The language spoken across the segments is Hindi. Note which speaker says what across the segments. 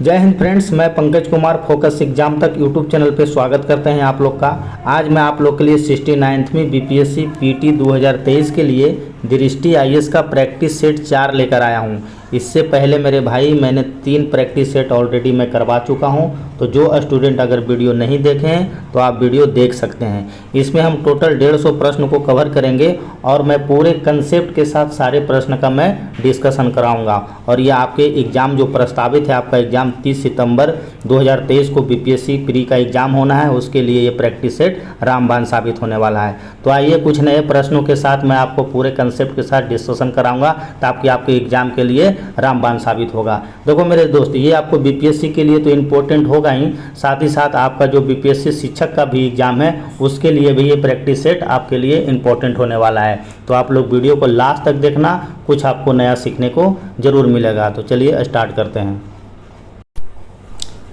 Speaker 1: जय हिंद फ्रेंड्स, मैं पंकज कुमार फोकस एग्जाम तक यूट्यूब चैनल पे स्वागत करते हैं आप लोग का। आज मैं आप लोग के लिए 69वीं बीपीएससी पीटी 2023 के लिए दृष्टि आईएएस का प्रैक्टिस सेट 4 लेकर आया हूं। इससे पहले मेरे भाई मैंने 3 प्रैक्टिस सेट ऑलरेडी मैं करवा चुका हूं, तो जो स्टूडेंट अगर वीडियो नहीं देखे हैं तो आप वीडियो देख सकते हैं। इसमें हम टोटल 150 प्रश्न को कवर करेंगे और मैं पूरे कंसेप्ट के साथ सारे प्रश्न का मैं डिस्कशन कराऊंगा। और ये आपके एग्ज़ाम जो प्रस्तावित है, आपका एग्ज़ाम 30 सितंबर 2023 को बीपीएससी प्री का एग्ज़ाम होना है, उसके लिए ये प्रैक्टिस सेट रामबाण साबित होने वाला है। तो आइए कुछ नए प्रश्नों के साथ मैं आपको पूरे कंसेप्ट के साथ डिस्कशन कराऊंगा ताकि आपके एग्ज़ाम के लिए रामबाण साबित होगा। देखो मेरे दोस्त, ये आपको बीपीएससी के लिए तो इम्पोर्टेंट होगा ही, साथ ही साथ आपका जो बीपीएससी शिक्षक का भी एग्ज़ाम है उसके लिए भी ये प्रैक्टिस सेट आपके लिए इम्पोर्टेंट होने वाला है। तो आप लोग वीडियो को लास्ट तक देखना, कुछ आपको नया सीखने को ज़रूर मिलेगा। तो चलिए स्टार्ट करते हैं।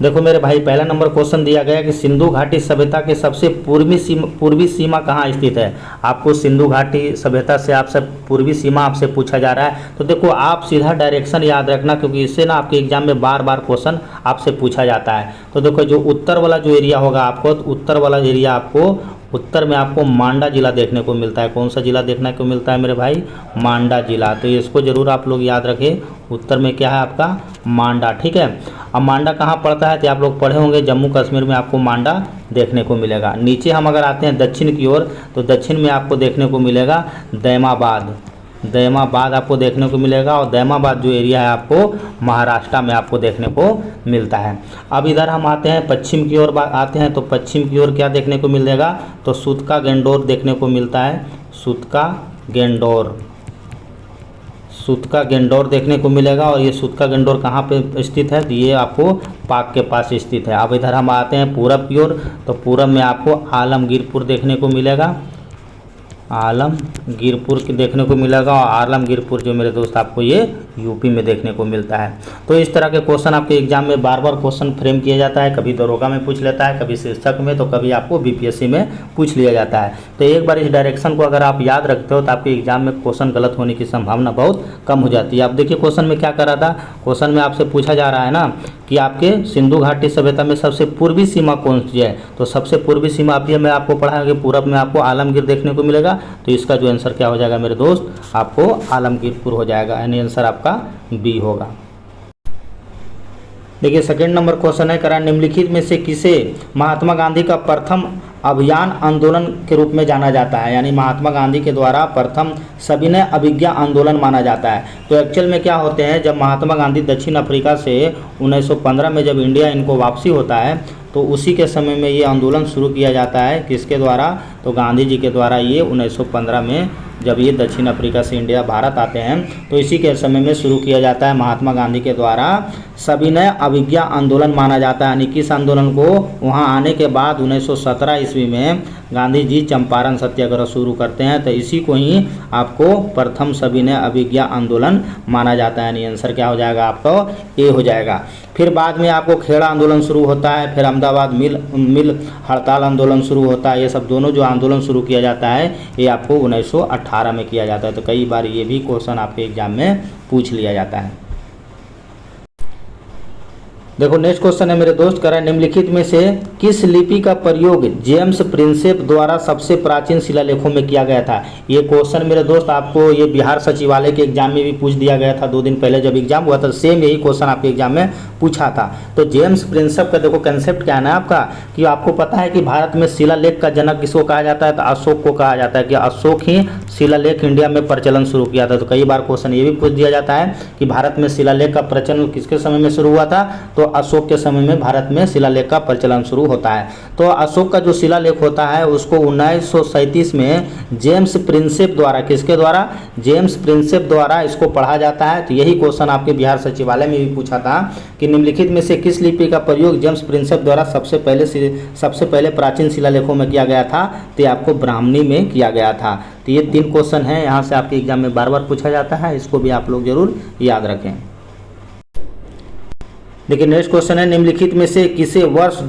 Speaker 1: देखो मेरे भाई, पहला नंबर क्वेश्चन दिया गया कि सिंधु घाटी सभ्यता के सबसे पूर्वी सीमा कहाँ स्थित है। आपको सिंधु घाटी सभ्यता से आपसे पूर्वी सीमा आपसे पूछा जा रहा है। तो देखो आप सीधा डायरेक्शन याद रखना, क्योंकि इससे ना आपके एग्जाम में बार बार क्वेश्चन आपसे पूछा जाता है। तो देखो जो उत्तर वाला जो एरिया होगा आपको, तो उत्तर वाला एरिया आपको, उत्तर में आपको मांडा जिला देखने को मिलता है। कौन सा जिला देखने को मिलता है मेरे भाई? मांडा जिला। तो इसको जरूर आप लोग याद रखें। उत्तर में क्या है आपका? मांडा। ठीक है। अब मांडा कहाँ पड़ता है तो आप लोग पढ़े होंगे, जम्मू कश्मीर में आपको मांडा देखने को मिलेगा। नीचे हम अगर आते हैं दक्षिण की ओर, तो दक्षिण में आपको देखने को मिलेगा दैमाबाद। दैमाबाद आपको देखने को मिलेगा, और दैमाबाद जो एरिया है आपको महाराष्ट्र में आपको देखने को मिलता है। अब इधर हम आते हैं पश्चिम की ओर आते हैं, तो पश्चिम की ओर क्या देखने को मिलेगा? तो सूतका गेंडोर देखने को मिलता है। सूतका गेंडोर, सूतका गेंडोर देखने को मिलेगा। और ये सूतका गेंडोर कहाँ पे स्थित है? तो ये आपको पाक के पास स्थित है। अब इधर हम आते हैं पूरब की ओर, तो पूरब में आपको आलमगीरपुर देखने को मिलेगा। आलमगीरपुर की देखने को मिलेगा, और आलमगीरपुर जो मेरे दोस्त आपको ये यूपी में देखने को मिलता है। तो इस तरह के क्वेश्चन आपके एग्जाम में बार बार क्वेश्चन फ्रेम किया जाता है। कभी दरोगा में पूछ लेता है, कभी शिक्षक में, तो कभी आपको बीपीएससी में पूछ लिया जाता है। तो एक बार इस डायरेक्शन को अगर आप याद रखते हो तो आपके एग्जाम में क्वेश्चन गलत होने की संभावना बहुत कम हो जाती है। अब देखिए क्वेश्चन में क्या करा था। क्वेश्चन में आपसे पूछा जा रहा है ना कि आपके सिंधु घाटी सभ्यता में सबसे पूर्वी सीमा कौन सी है। तो सबसे पूर्वी सीमा अभी मैं आपको पढ़ा कि पूरब में आपको आलमगीर देखने को मिलेगा। तो इसका जो आंसर क्या हो जाएगा मेरे दोस्त? आपको आलमगीरपुर हो जाएगा, यानी आंसर आपका बी होगा। देखिए सेकंड नंबर क्वेश्चन है, करा निम्नलिखित में से किसे महात्मा गांधी का प्रथम अभियान आंदोलन के रूप में जाना जाता है। यानी महात्मा गांधी के द्वारा प्रथम सविनय अभिज्ञा आंदोलन माना जाता है। तो एक्चुअल में क्या होते हैं, जब महात्मा गांधी दक्षिण अफ्रीका से 1915 में जब इंडिया इनको वापसी होता है, तो उसी के समय में ये आंदोलन शुरू किया जाता है। किसके द्वारा? तो गांधी जी के द्वारा। ये 1915 में जब ये दक्षिण अफ्रीका से इंडिया भारत आते हैं, तो इसी के समय में शुरू किया जाता है महात्मा गांधी के द्वारा सविनय अभिज्ञा आंदोलन माना जाता है। यानी किस आंदोलन को? वहाँ आने के बाद 1917 ईस्वी में गांधी जी चंपारण सत्याग्रह शुरू करते हैं। तो इसी को ही आपको प्रथम सविनय अभिज्ञा आंदोलन माना जाता है। यानी आंसर क्या हो जाएगा आपका? ए हो जाएगा। फिर बाद में आपको खेड़ा आंदोलन शुरू होता है, फिर अहमदाबाद मिल हड़ताल आंदोलन शुरू होता है। ये सब दोनों जो आंदोलन शुरू किया जाता है ये आपको 1918 में किया जाता है। तो कई बार ये भी क्वेश्चन आपके एग्जाम में पूछ लिया जाता है। देखो नेक्स्ट क्वेश्चन है मेरे दोस्त, करा निम्नलिखित में से किस लिपि का प्रयोग जेम्स प्रिंसेप द्वारा सबसे प्राचीन शिलालेखों में किया गया था। ये क्वेश्चन मेरे दोस्त आपको ये बिहार सचिवालय के एग्जाम में भी पूछ दिया गया था। 2 दिन पहले जब एग्जाम हुआ था, सेम यही क्वेश्चन आपके एग्जाम में पूछा था। तो जेम्स प्रिंसेप का देखो कंसेप्ट क्या है ना आपका, कि आपको पता है कि भारत में शिलालेख का जनक किसको कहा जाता है? तो अशोक को कहा जाता है, कि अशोक ही शिलालेख इंडिया में प्रचलन शुरू किया था। तो कई बार क्वेश्चन ये भी पूछ दिया जाता है कि भारत में शिलालेख का प्रचलन किसके समय में शुरू हुआ था? तो अशोक के समय में भारत में शिलालेख का प्रचलन शुरू होता है। तो अशोक का जो शिलालेख होता है उसको 1937 में जेम्स प्रिंसेप द्वारा, किसके द्वारा? जेम्स प्रिंसेप द्वारा इसको पढ़ा जाता है। तो यही क्वेश्चन आपके बिहार सचिवालय में भी पूछा था कि निम्नलिखित में से किस लिपि का प्रयोग जेम्स प्रिंसेप द्वारा सबसे पहले प्राचीन शिलालेखों में किया गया था। तो आपको ब्राह्मणी में किया गया था। तो ये 3 क्वेश्चन हैं, यहाँ से आपके एग्जाम में बार बार पूछा जाता है, इसको भी आप लोग जरूर याद रखें। देखिए नेक्स्ट क्वेश्चन है, निम्नलिखित में से किसे वर्ष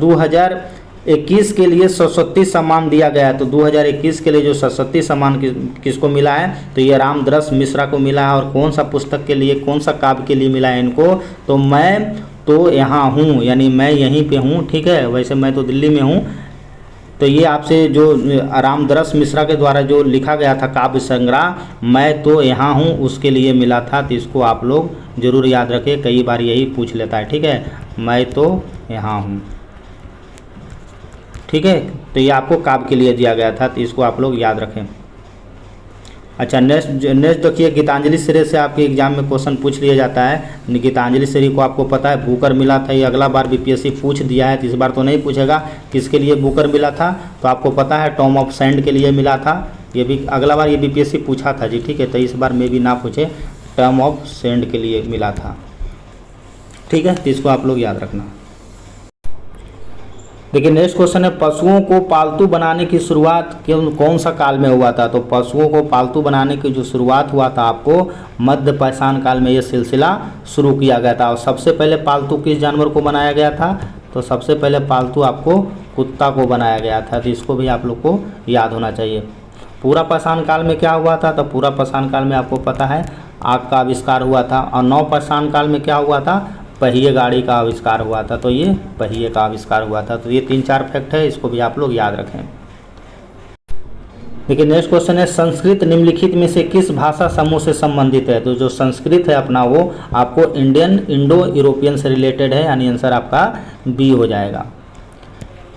Speaker 1: 2021 के लिए सरस्वती सम्मान दिया गया है। तो 2021 के लिए जो सरस्वती सम्मान किसको मिला है, तो ये रामदरस मिश्रा को मिला है। और कौन सा पुस्तक के लिए, कौन सा काव्य के लिए मिला है इनको, तो मैं तो यहाँ हूँ, यानी मैं यहीं पे हूँ, ठीक है। वैसे मैं तो दिल्ली में हूँ। तो ये आपसे जो रामदरस मिश्रा के द्वारा जो लिखा गया था काव्य संग्रह मैं तो यहाँ हूँ, उसके लिए मिला था। तो इसको आप लोग ज़रूर याद रखें, कई बार यही पूछ लेता है, ठीक है, मैं तो यहाँ हूँ, ठीक है। तो ये आपको काव्य के लिए दिया गया था, तो इसको आप लोग याद रखें। अच्छा, नेक्स्ट देखिए, गीतांजलि श्रेय से आपके एग्जाम में क्वेश्चन पूछ लिया जाता है। गीतांजलि श्रेय को आपको पता है बुकर मिला था, ये अगला बार बीपीएससी पूछ दिया है, तो इस बार तो नहीं पूछेगा किसके लिए बुकर मिला था, तो आपको पता है टॉम ऑफ सेंट के लिए मिला था। ये भी अगला बार ये बीपीएससी पूछा था जी, ठीक है, तो इस बार में भी ना पूछे, टॉम ऑफ सेंट के लिए मिला था, ठीक है। तो इसको आप लोग याद रखना। देखिए नेक्स्ट क्वेश्चन है, पशुओं को पालतू बनाने की शुरुआत कौन सा काल में हुआ था। तो पशुओं को पालतू बनाने की जो शुरुआत हुआ था आपको मध्य पाषाण काल में ये सिलसिला शुरू किया गया था। और सबसे पहले पालतू किस जानवर को बनाया गया था, तो सबसे पहले पालतू आपको कुत्ता को बनाया गया था। तो इसको भी आप लोग को याद होना चाहिए। पूरा पाषाण काल में क्या हुआ था, तो पूरा पाषाण काल में आपको पता है आग का आविष्कार हुआ था। और नव पाषाण काल में क्या हुआ था, पहिए गाड़ी का आविष्कार हुआ था। तो ये पहिए का आविष्कार हुआ था। तो ये 3-4 फैक्ट है, इसको भी आप लोग याद रखें। देखिए नेक्स्ट क्वेश्चन है, संस्कृत निम्नलिखित में से किस भाषा समूह से संबंधित है। तो जो संस्कृत है अपना वो आपको इंडो यूरोपियन से रिलेटेड है, यानी आंसर आपका बी हो जाएगा।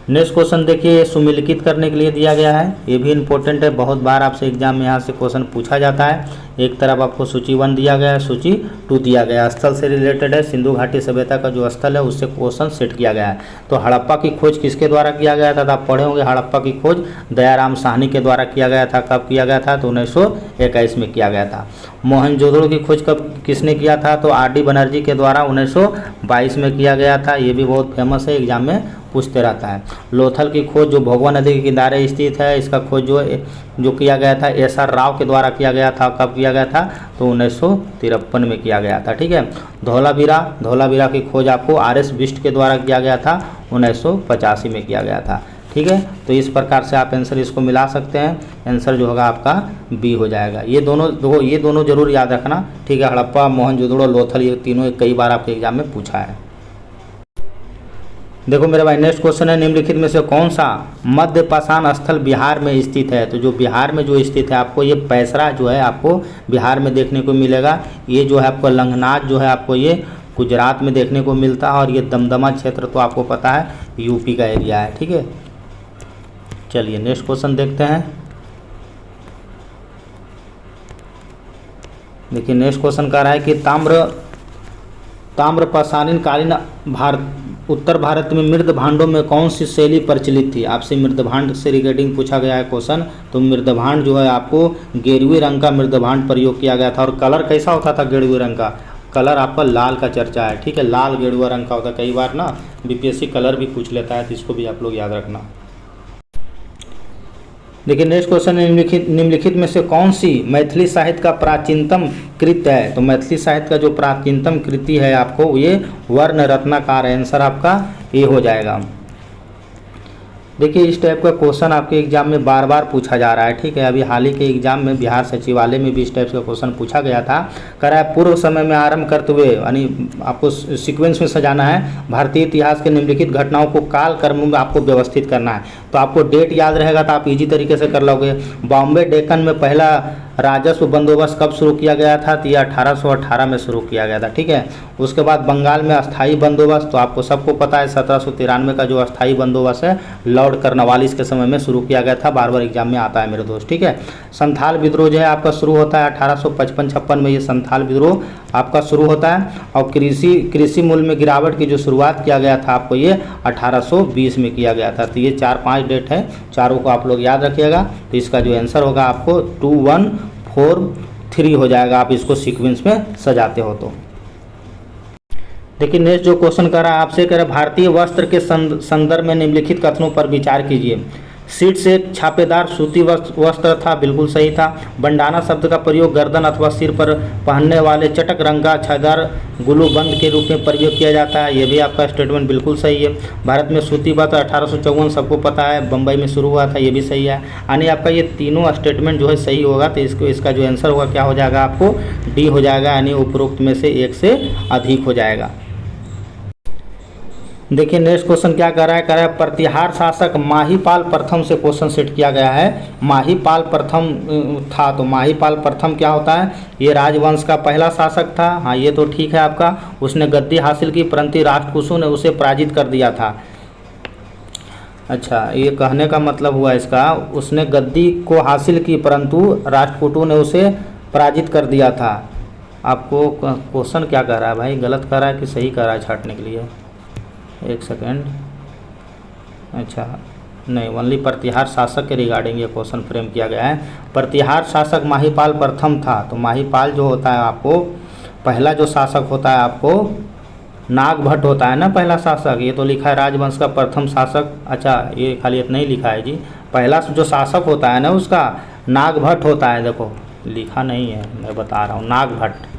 Speaker 1: नेक्स्ट क्वेश्चन देखिए, सुमेलित करने के लिए दिया गया है, ये भी इंपॉर्टेंट है, बहुत बार आपसे एग्जाम में यहाँ से क्वेश्चन पूछा जाता है। एक तरफ आपको सूची 1 दिया गया है, सूची 2 दिया गया है। स्थल से रिलेटेड है, सिंधु घाटी सभ्यता का जो स्थल है उससे क्वेश्चन सेट किया गया है। तो हड़प्पा की खोज किसके द्वारा किया गया था, तो आप पढ़े होंगे हड़प्पा की खोज दयाराम साहनी के द्वारा किया गया था। कब किया गया था, तो 1921 में किया गया था। मोहनजोदड़ो की खोज कब किसने किया था, तो आर.डी. बनर्जी के द्वारा 1922 में किया गया था। ये भी बहुत फेमस है, एग्जाम में पूछते रहता है। लोथल की खोज जो भोगवा नदी के किनारे स्थित है, इसका खोज जो किया गया था एस.आर. राव के द्वारा किया गया था। कब किया गया था, तो 1953 में किया गया था, ठीक है। धौलावीरा की खोज आपको आर.एस. बिष्ट के द्वारा किया गया था, 1985 में किया गया था, ठीक है। तो इस प्रकार से आप आंसर इसको मिला सकते हैं, आंसर जो होगा आपका बी हो जाएगा। ये दोनों जरूर याद रखना, ठीक है। हड़प्पा, मोहनजोदड़ो, लोथल, ये तीनों कई बार आपके एग्जाम में पूछा है। देखो मेरे भाई नेक्स्ट क्वेश्चन है, निम्नलिखित में से कौन सा मध्य पाषाण स्थल बिहार में स्थित है। तो जो बिहार में जो स्थित है आपको ये पैसरा जो है आपको बिहार में देखने को मिलेगा। ये जो है आपको लंगनाथ जो है आपको ये गुजरात में देखने को मिलता है। और ये दमदमा क्षेत्र तो आपको पता है यूपी का एरिया है, ठीक है। चलिए नेक्स्ट क्वेश्चन देखते हैं। देखिए नेक्स्ट क्वेश्चन कह रहा है कि ताम्र पाषाणकालीन उत्तर भारत में मृद भांडों में कौन सी शैली प्रचलित थी। आपसे मृद भांड से रिगार्डिंग पूछा गया है क्वेश्चन। तो मृद भांड जो है आपको गेरुए रंग का मृद भांड प्रयोग किया गया था। और कलर कैसा होता था गेरुए रंग का, कलर आपका लाल का चर्चा है, ठीक है। लाल गेरुआ रंग का होता है, कई बार ना बीपीएससी कलर भी पूछ लेता है, तो इसको भी आप लोग याद रखना। देखिए नेक्स्ट क्वेश्चन, निम्नलिखित में से कौन सी मैथिली साहित्य का प्राचीनतम कृत्य है। तो मैथिली साहित्य का जो प्राचीनतम कृति है आपको ये वर्ण रत्नाकर है, आंसर आपका ए हो जाएगा। देखिए इस टाइप का क्वेश्चन आपके एग्जाम में बार बार पूछा जा रहा है, ठीक है। अभी हाल ही के एग्जाम में बिहार सचिवालय में भी इस टाइप का क्वेश्चन पूछा गया था। कह रहा है पूर्व समय में आरंभ करते हुए, यानी आपको सीक्वेंस में सजाना है। भारतीय इतिहास के निम्नलिखित घटनाओं को काल क्रम में आपको व्यवस्थित करना है। तो आपको डेट याद रहेगा तो आप इजी तरीके से कर लोगे। बॉम्बे डेक्कन में पहला राजस्व बंदोबस्त कब शुरू किया गया था, तो ये 1818 में शुरू किया गया था, ठीक है। उसके बाद बंगाल में अस्थाई बंदोबस्त, तो आपको सबको पता है 1793 का जो अस्थाई बंदोबस्त है लॉर्ड कर्नवालिस के समय में शुरू किया गया था, बार बार एग्जाम में आता है मेरे दोस्त, ठीक है। संथाल विद्रोह जो है आपका शुरू होता है 1855-56 में, ये संथाल विद्रोह आपका शुरू होता है। और कृषि मूल्य में गिरावट की जो शुरुआत किया गया था आपको ये 1820 में किया गया था। तो ये 4-5 डेट है, चारों को आप लोग याद रखिएगा। तो इसका जो आंसर होगा आपको 2143 हो जाएगा, आप इसको सीक्वेंस में सजाते हो तो। देखिए नेक्स्ट जो क्वेश्चन कर रहा है आपसे, कह रहा है भारतीय वस्त्र के संदर्भ में निम्नलिखित कथनों पर विचार कीजिए। सीट से छापेदार सूती वस्त्र था, बिल्कुल सही था। बंडाना शब्द का प्रयोग गर्दन अथवा सिर पर पहनने वाले चटक रंग का छायादार गुलूबंद के रूप में प्रयोग किया जाता है, ये भी आपका स्टेटमेंट बिल्कुल सही है। भारत में सूती वस्त्र 1854 सबको पता है, बम्बई में शुरू हुआ था, ये भी सही है। यानी आपका ये तीनों स्टेटमेंट जो है सही होगा, तो इसका जो आंसर होगा क्या हो जाएगा, आपको डी हो जाएगा, यानी उपरोक्त में से एक से अधिक हो जाएगा। देखिए नेक्स्ट क्वेश्चन क्या कर रहा है प्रतिहार शासक माहीपाल प्रथम से क्वेश्चन सेट किया गया है। माहीपाल प्रथम था, तो माहीपाल प्रथम क्या होता है, ये राजवंश का पहला शासक था। हाँ ये तो ठीक है आपका, उसने गद्दी हासिल की परंतु राष्ट्रकूटों ने उसे पराजित कर दिया था। अच्छा, ये कहने का मतलब हुआ इसका, उसने गद्दी को हासिल की परंतु राष्ट्रकूटों ने उसे पराजित कर दिया था। आपको क्वेश्चन क्या कह रहा है भाई, गलत कर रहा है कि सही कर रहा है छांटने के लिए, एक सेकेंड। अच्छा नहीं, ओनली प्रतिहार शासक के रिगार्डिंग ये क्वेश्चन फ्रेम किया गया है। प्रतिहार शासक माहीपाल प्रथम था, तो माहीपाल जो होता है आपको पहला जो शासक होता है आपको नागभट्ट होता है ना पहला शासक, ये तो लिखा है राजवंश का प्रथम शासक। अच्छा ये खाली इतना ही लिखा है जी, पहला जो शासक होता है ना उसका नागभट्ट होता है, देखो लिखा नहीं है, मैं बता रहा हूँ नागभट्ट।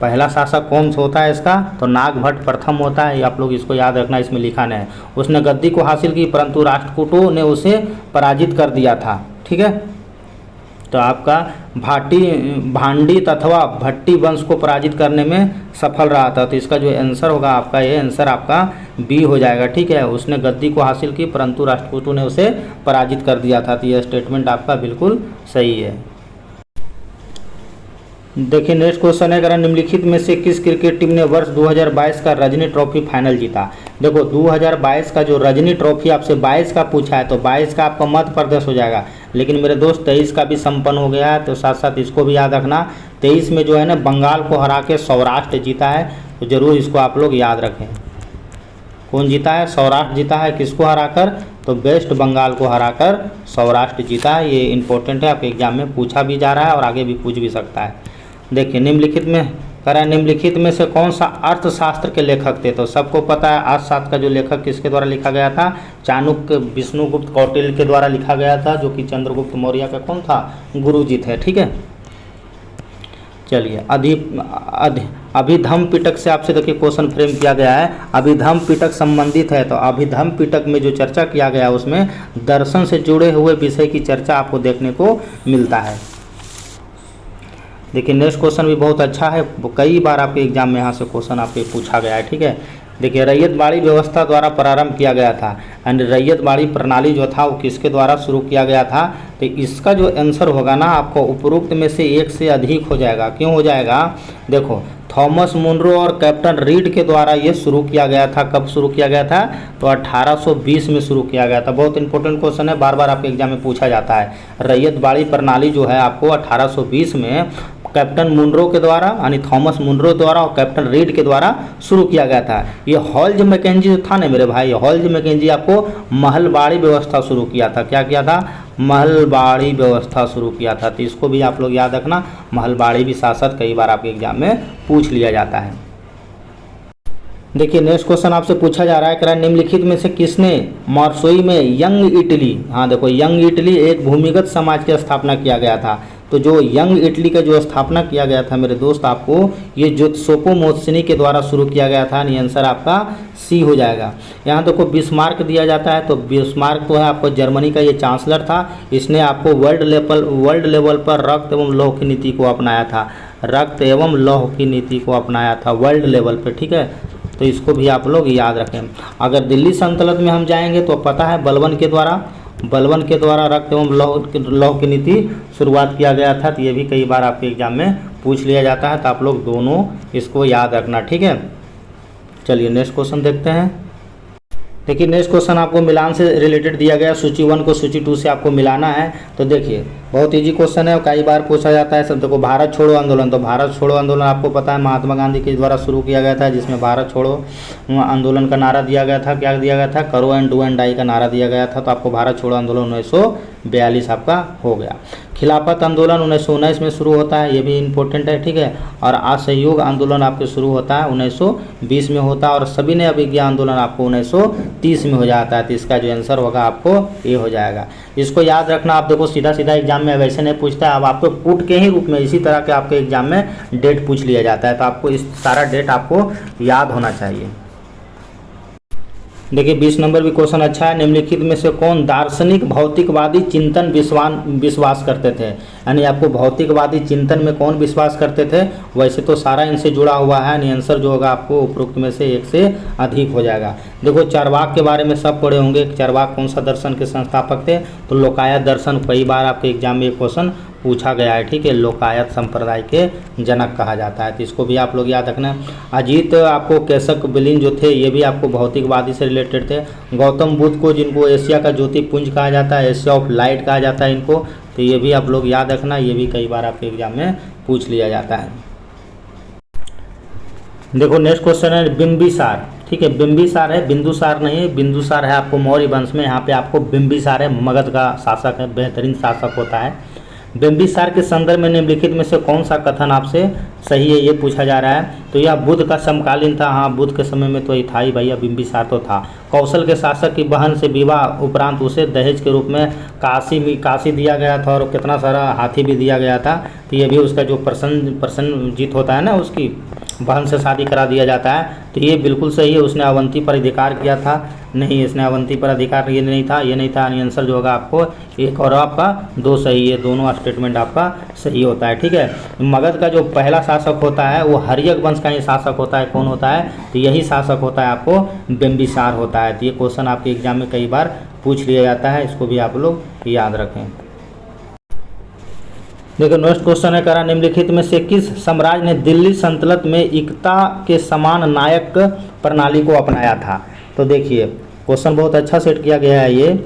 Speaker 1: पहला शासक कौन सा होता है इसका, तो नागभट्ट प्रथम होता है, ये आप लोग इसको याद रखना, इसमें लिखा नहीं है। उसने गद्दी को हासिल की परंतु राष्ट्रकूटों ने उसे पराजित कर दिया था, ठीक है। तो आपका भांडी अथवा भट्टी वंश को पराजित करने में सफल रहा था, तो इसका जो आंसर होगा आपका, ये आंसर आपका बी हो जाएगा, ठीक है। उसने गद्दी को हासिल की परंतु राष्ट्रकूटों ने उसे पराजित कर दिया था, तो यह स्टेटमेंट आपका बिल्कुल सही है। देखिए नेक्स्ट क्वेश्चन है, अगर निम्नलिखित में से किस क्रिकेट टीम ने वर्ष 2022 का रजनी ट्रॉफी फाइनल जीता। देखो 2022 का जो रजनी ट्रॉफी आपसे 22 का पूछा है, तो 22 का आपका मध्य प्रदेश हो जाएगा, लेकिन मेरे दोस्त 23 का भी संपन्न हो गया है, तो साथ साथ इसको भी याद रखना। 23 में जो है ना बंगाल को हरा के सौराष्ट्र जीता है, तो ज़रूर इसको आप लोग याद रखें। कौन जीता है, सौराष्ट्र जीता है, किसको हराकर, तो वेस्ट बंगाल को हराकर सौराष्ट्र जीता है। ये इंपॉर्टेंट है, आपके एग्जाम में पूछा भी जा रहा है और आगे भी पूछ भी सकता है। देखिए निम्नलिखित में करा, निम्नलिखित में से कौन सा अर्थशास्त्र के लेखक थे, तो सबको पता है अर्थशास्त्र का जो लेखक किसके द्वारा लिखा गया था, चाणक्य विष्णुगुप्त कौटिल्य के द्वारा लिखा गया था, जो कि चंद्रगुप्त मौर्य का कौन था, गुरुजी थे, ठीक है। चलिए अभिधम पिटक से आपसे देखिए क्वेश्चन फ्रेम किया गया है, अभिधम पिटक संबंधित है, तो अभिधम पिटक में जो चर्चा किया गया उसमें दर्शन से जुड़े हुए विषय की चर्चा आपको देखने को मिलता है। देखिए नेक्स्ट क्वेश्चन भी बहुत अच्छा है, कई बार आपके एग्जाम में यहाँ से क्वेश्चन आपके पूछा गया है, ठीक है। देखिए रैयतबाड़ी व्यवस्था द्वारा प्रारंभ किया गया था, एंड रैयतबाड़ी प्रणाली जो था वो किसके द्वारा शुरू किया गया था, तो इसका जो आंसर होगा ना आपको उपरोक्त में से एक से अधिक हो जाएगा। क्यों हो जाएगा, देखो थॉमस मुनरो और कैप्टन रीड के द्वारा ये शुरू किया गया था। कब शुरू किया गया था, तो 1820 में शुरू किया गया था। बहुत इंपॉर्टेंट क्वेश्चन है, बार बार आपके एग्जाम में पूछा जाता है। रैयतबाड़ी प्रणाली जो है आपको 1820 में कैप्टन मुनरो के द्वारा यानी थॉमस मुनरो द्वारा और कैप्टन रीड के द्वारा शुरू किया गया था। ये हॉल्ज मैकेंजी जो था ना मेरे भाई, हॉल्ज मैकेंजी आपको महलबाड़ी व्यवस्था शुरू किया था। क्या किया था, महलबाड़ी व्यवस्था शुरू किया था, तो इसको भी आप लोग याद रखना। महलबाड़ी भी साथ साथ कई बार आपके एग्जाम में पूछ लिया जाता है। देखिए नेक्स्ट क्वेश्चन आपसे पूछा जा रहा है, निम्नलिखित में से किसने मार्सोई में यंग इटली, हाँ देखो यंग इटली एक भूमिगत समाज की स्थापना किया गया था। तो जो यंग इटली का जो स्थापना किया गया था मेरे दोस्त, आपको ये जुत्सोपो मोत्सिनी के द्वारा शुरू किया गया था। यानी आंसर आपका सी हो जाएगा। यहाँ देखो बिस्मार्क दिया जाता है, तो बिस्मार्क तो है आपको जर्मनी का ये चांसलर था। इसने आपको वर्ल्ड लेवल पर रक्त एवं लौह की नीति को अपनाया था, रक्त एवं लौह की नीति को अपनाया था वर्ल्ड लेवल पर, ठीक है। तो इसको भी आप लोग याद रखें। अगर दिल्ली सल्तनत में हम जाएंगे तो पता है बलबन के द्वारा रक्त एवं लौह की नीति शुरुआत किया गया था। तो ये भी कई बार आपके एग्जाम में पूछ लिया जाता है, तो आप लोग दोनों इसको याद रखना, ठीक है। चलिए नेक्स्ट क्वेश्चन देखते हैं। देखिए नेक्स्ट क्वेश्चन आपको मिलान से रिलेटेड दिया गया, सूची 1 को सूची 2 से आपको मिलाना है। तो देखिए बहुत इजी क्वेश्चन है और कई बार पूछा जाता है। सब देखो, भारत छोड़ो आंदोलन, तो भारत छोड़ो आंदोलन आपको पता है महात्मा गांधी के द्वारा शुरू किया गया था, जिसमें भारत छोड़ो आंदोलन का नारा दिया गया था। क्या दिया गया था? करो एंड डू एंड डाई का नारा दिया गया था। तो आपको भारत छोड़ो आंदोलन 1942 आपका हो गया। खिलाफत आंदोलन 1919 में शुरू होता है, ये भी इम्पोर्टेंट है, ठीक है। और असहयोग आंदोलन आपके शुरू होता है 1920 में होता है, और सविनय अवज्ञा आंदोलन आपको 1930 में हो जाता है। तो इसका जो आंसर होगा आपको ये हो जाएगा। इसको याद रखना। आप देखो सीधा सीधा एग्जाम में वैसे नहीं पूछता है, अब आपको पुट के ही रूप में इसी तरह के आपके एग्जाम में डेट पूछ लिया जाता है। तो आपको इस सारा डेट आपको याद होना चाहिए। देखिए 20 नंबर भी क्वेश्चन अच्छा है। निम्नलिखित में से कौन दार्शनिक भौतिकवादी चिंतन विश्वास करते थे? यानी आपको भौतिकवादी चिंतन में कौन विश्वास करते थे? वैसे तो सारा इनसे जुड़ा हुआ है, यानी आंसर जो होगा आपको उपरोक्त में से एक से अधिक हो जाएगा। देखो चारवाक के बारे में सब पढ़े होंगे। चारवाक कौन सा दर्शन के संस्थापक थे? तो लोकायत दर्शन कई बार आपके एग्जाम में क्वेश्चन पूछा गया है, ठीक है। लोकायत संप्रदाय के जनक कहा जाता है, तो इसको भी आप लोग याद रखना। अजीत आपको केशक बिलिन जो थे ये भी आपको भौतिकवादी से रिलेटेड थे। गौतम बुद्ध को जिनको एशिया का ज्योतिपुंज कहा जाता है, एशिया ऑफ लाइट कहा जाता है इनको, तो ये भी आप लोग याद रखना। ये भी कई बार आपके एग्जाम में पूछ लिया जाता है। देखो नेक्स्ट क्वेश्चन है बिंबिसार, ठीक है। बिंबिसार है, बिंदुसार नहीं है, बिंदुसार है आपको मौर्य वंश में। यहाँ पे आपको बिंबिसार है, मगध का शासक है, बेहतरीन शासक होता है। बिंबिसार के संदर्भ में निम्नलिखित में से कौन सा कथन आपसे सही है, ये पूछा जा रहा है। तो यह बुद्ध का समकालीन था। हाँ, बुद्ध के समय में तो ये था ही भैया, बिंबिसार तो था। कौशल के शासक की बहन से विवाह उपरांत उसे दहेज के रूप में काशी दिया गया था, और कितना सारा हाथी भी दिया गया था। तो ये भी उसका जो प्रसन्नजीत होता है ना, उसकी बहन से शादी करा दिया जाता है। तो ये बिल्कुल सही है। उसने अवंती पर अधिकार किया था? नहीं, इसने अवंती पर अधिकार ये नहीं था, ये नहीं था। आंसर जो होगा आपको एक और आपका दो सही है, दोनों स्टेटमेंट आपका सही होता है, ठीक है। मगध का जो पहला शासक होता है वो हर्यक वंश का ही शासक होता है। कौन होता है? तो यही शासक होता है आपको बिंबिसार होता है। तो ये क्वेश्चन आपके एग्जाम में कई बार पूछ लिया जाता है, इसको भी आप लोग याद रखें। देखो नेक्स्ट क्वेश्चन है करा निम्नलिखित में से किस साम्राज्य ने दिल्ली सल्तनत में एकता के समान नायक प्रणाली को अपनाया था? तो देखिए क्वेश्चन बहुत अच्छा सेट किया गया है। ये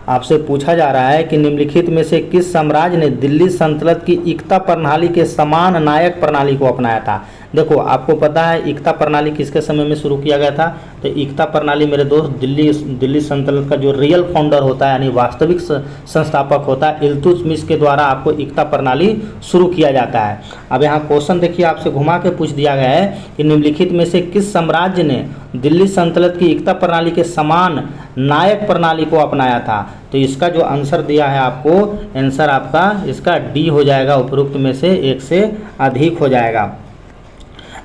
Speaker 1: आपसे पूछा जा रहा है कि निम्नलिखित में से किस साम्राज्य ने दिल्ली सल्तनत की एकता प्रणाली के समान नायक प्रणाली को अपनाया था? देखो आपको पता है एकता प्रणाली किसके समय में शुरू किया गया था? तो एकता प्रणाली मेरे दोस्त दिल्ली सल्तनत का जो रियल फाउंडर होता है, यानी वास्तविक संस्थापक होता है, इल्तुतमिश के द्वारा आपको एकता प्रणाली शुरू किया जाता है। अब यहाँ क्वेश्चन देखिए आपसे घुमा के पूछ दिया गया है कि निम्नलिखित में से किस साम्राज्य ने दिल्ली सल्तनत की एकता प्रणाली के समान नायक प्रणाली को अपनाया था? तो इसका जो आंसर दिया है आपको, आंसर आपका इसका डी हो जाएगा, उपरोक्त में से एक से अधिक हो जाएगा।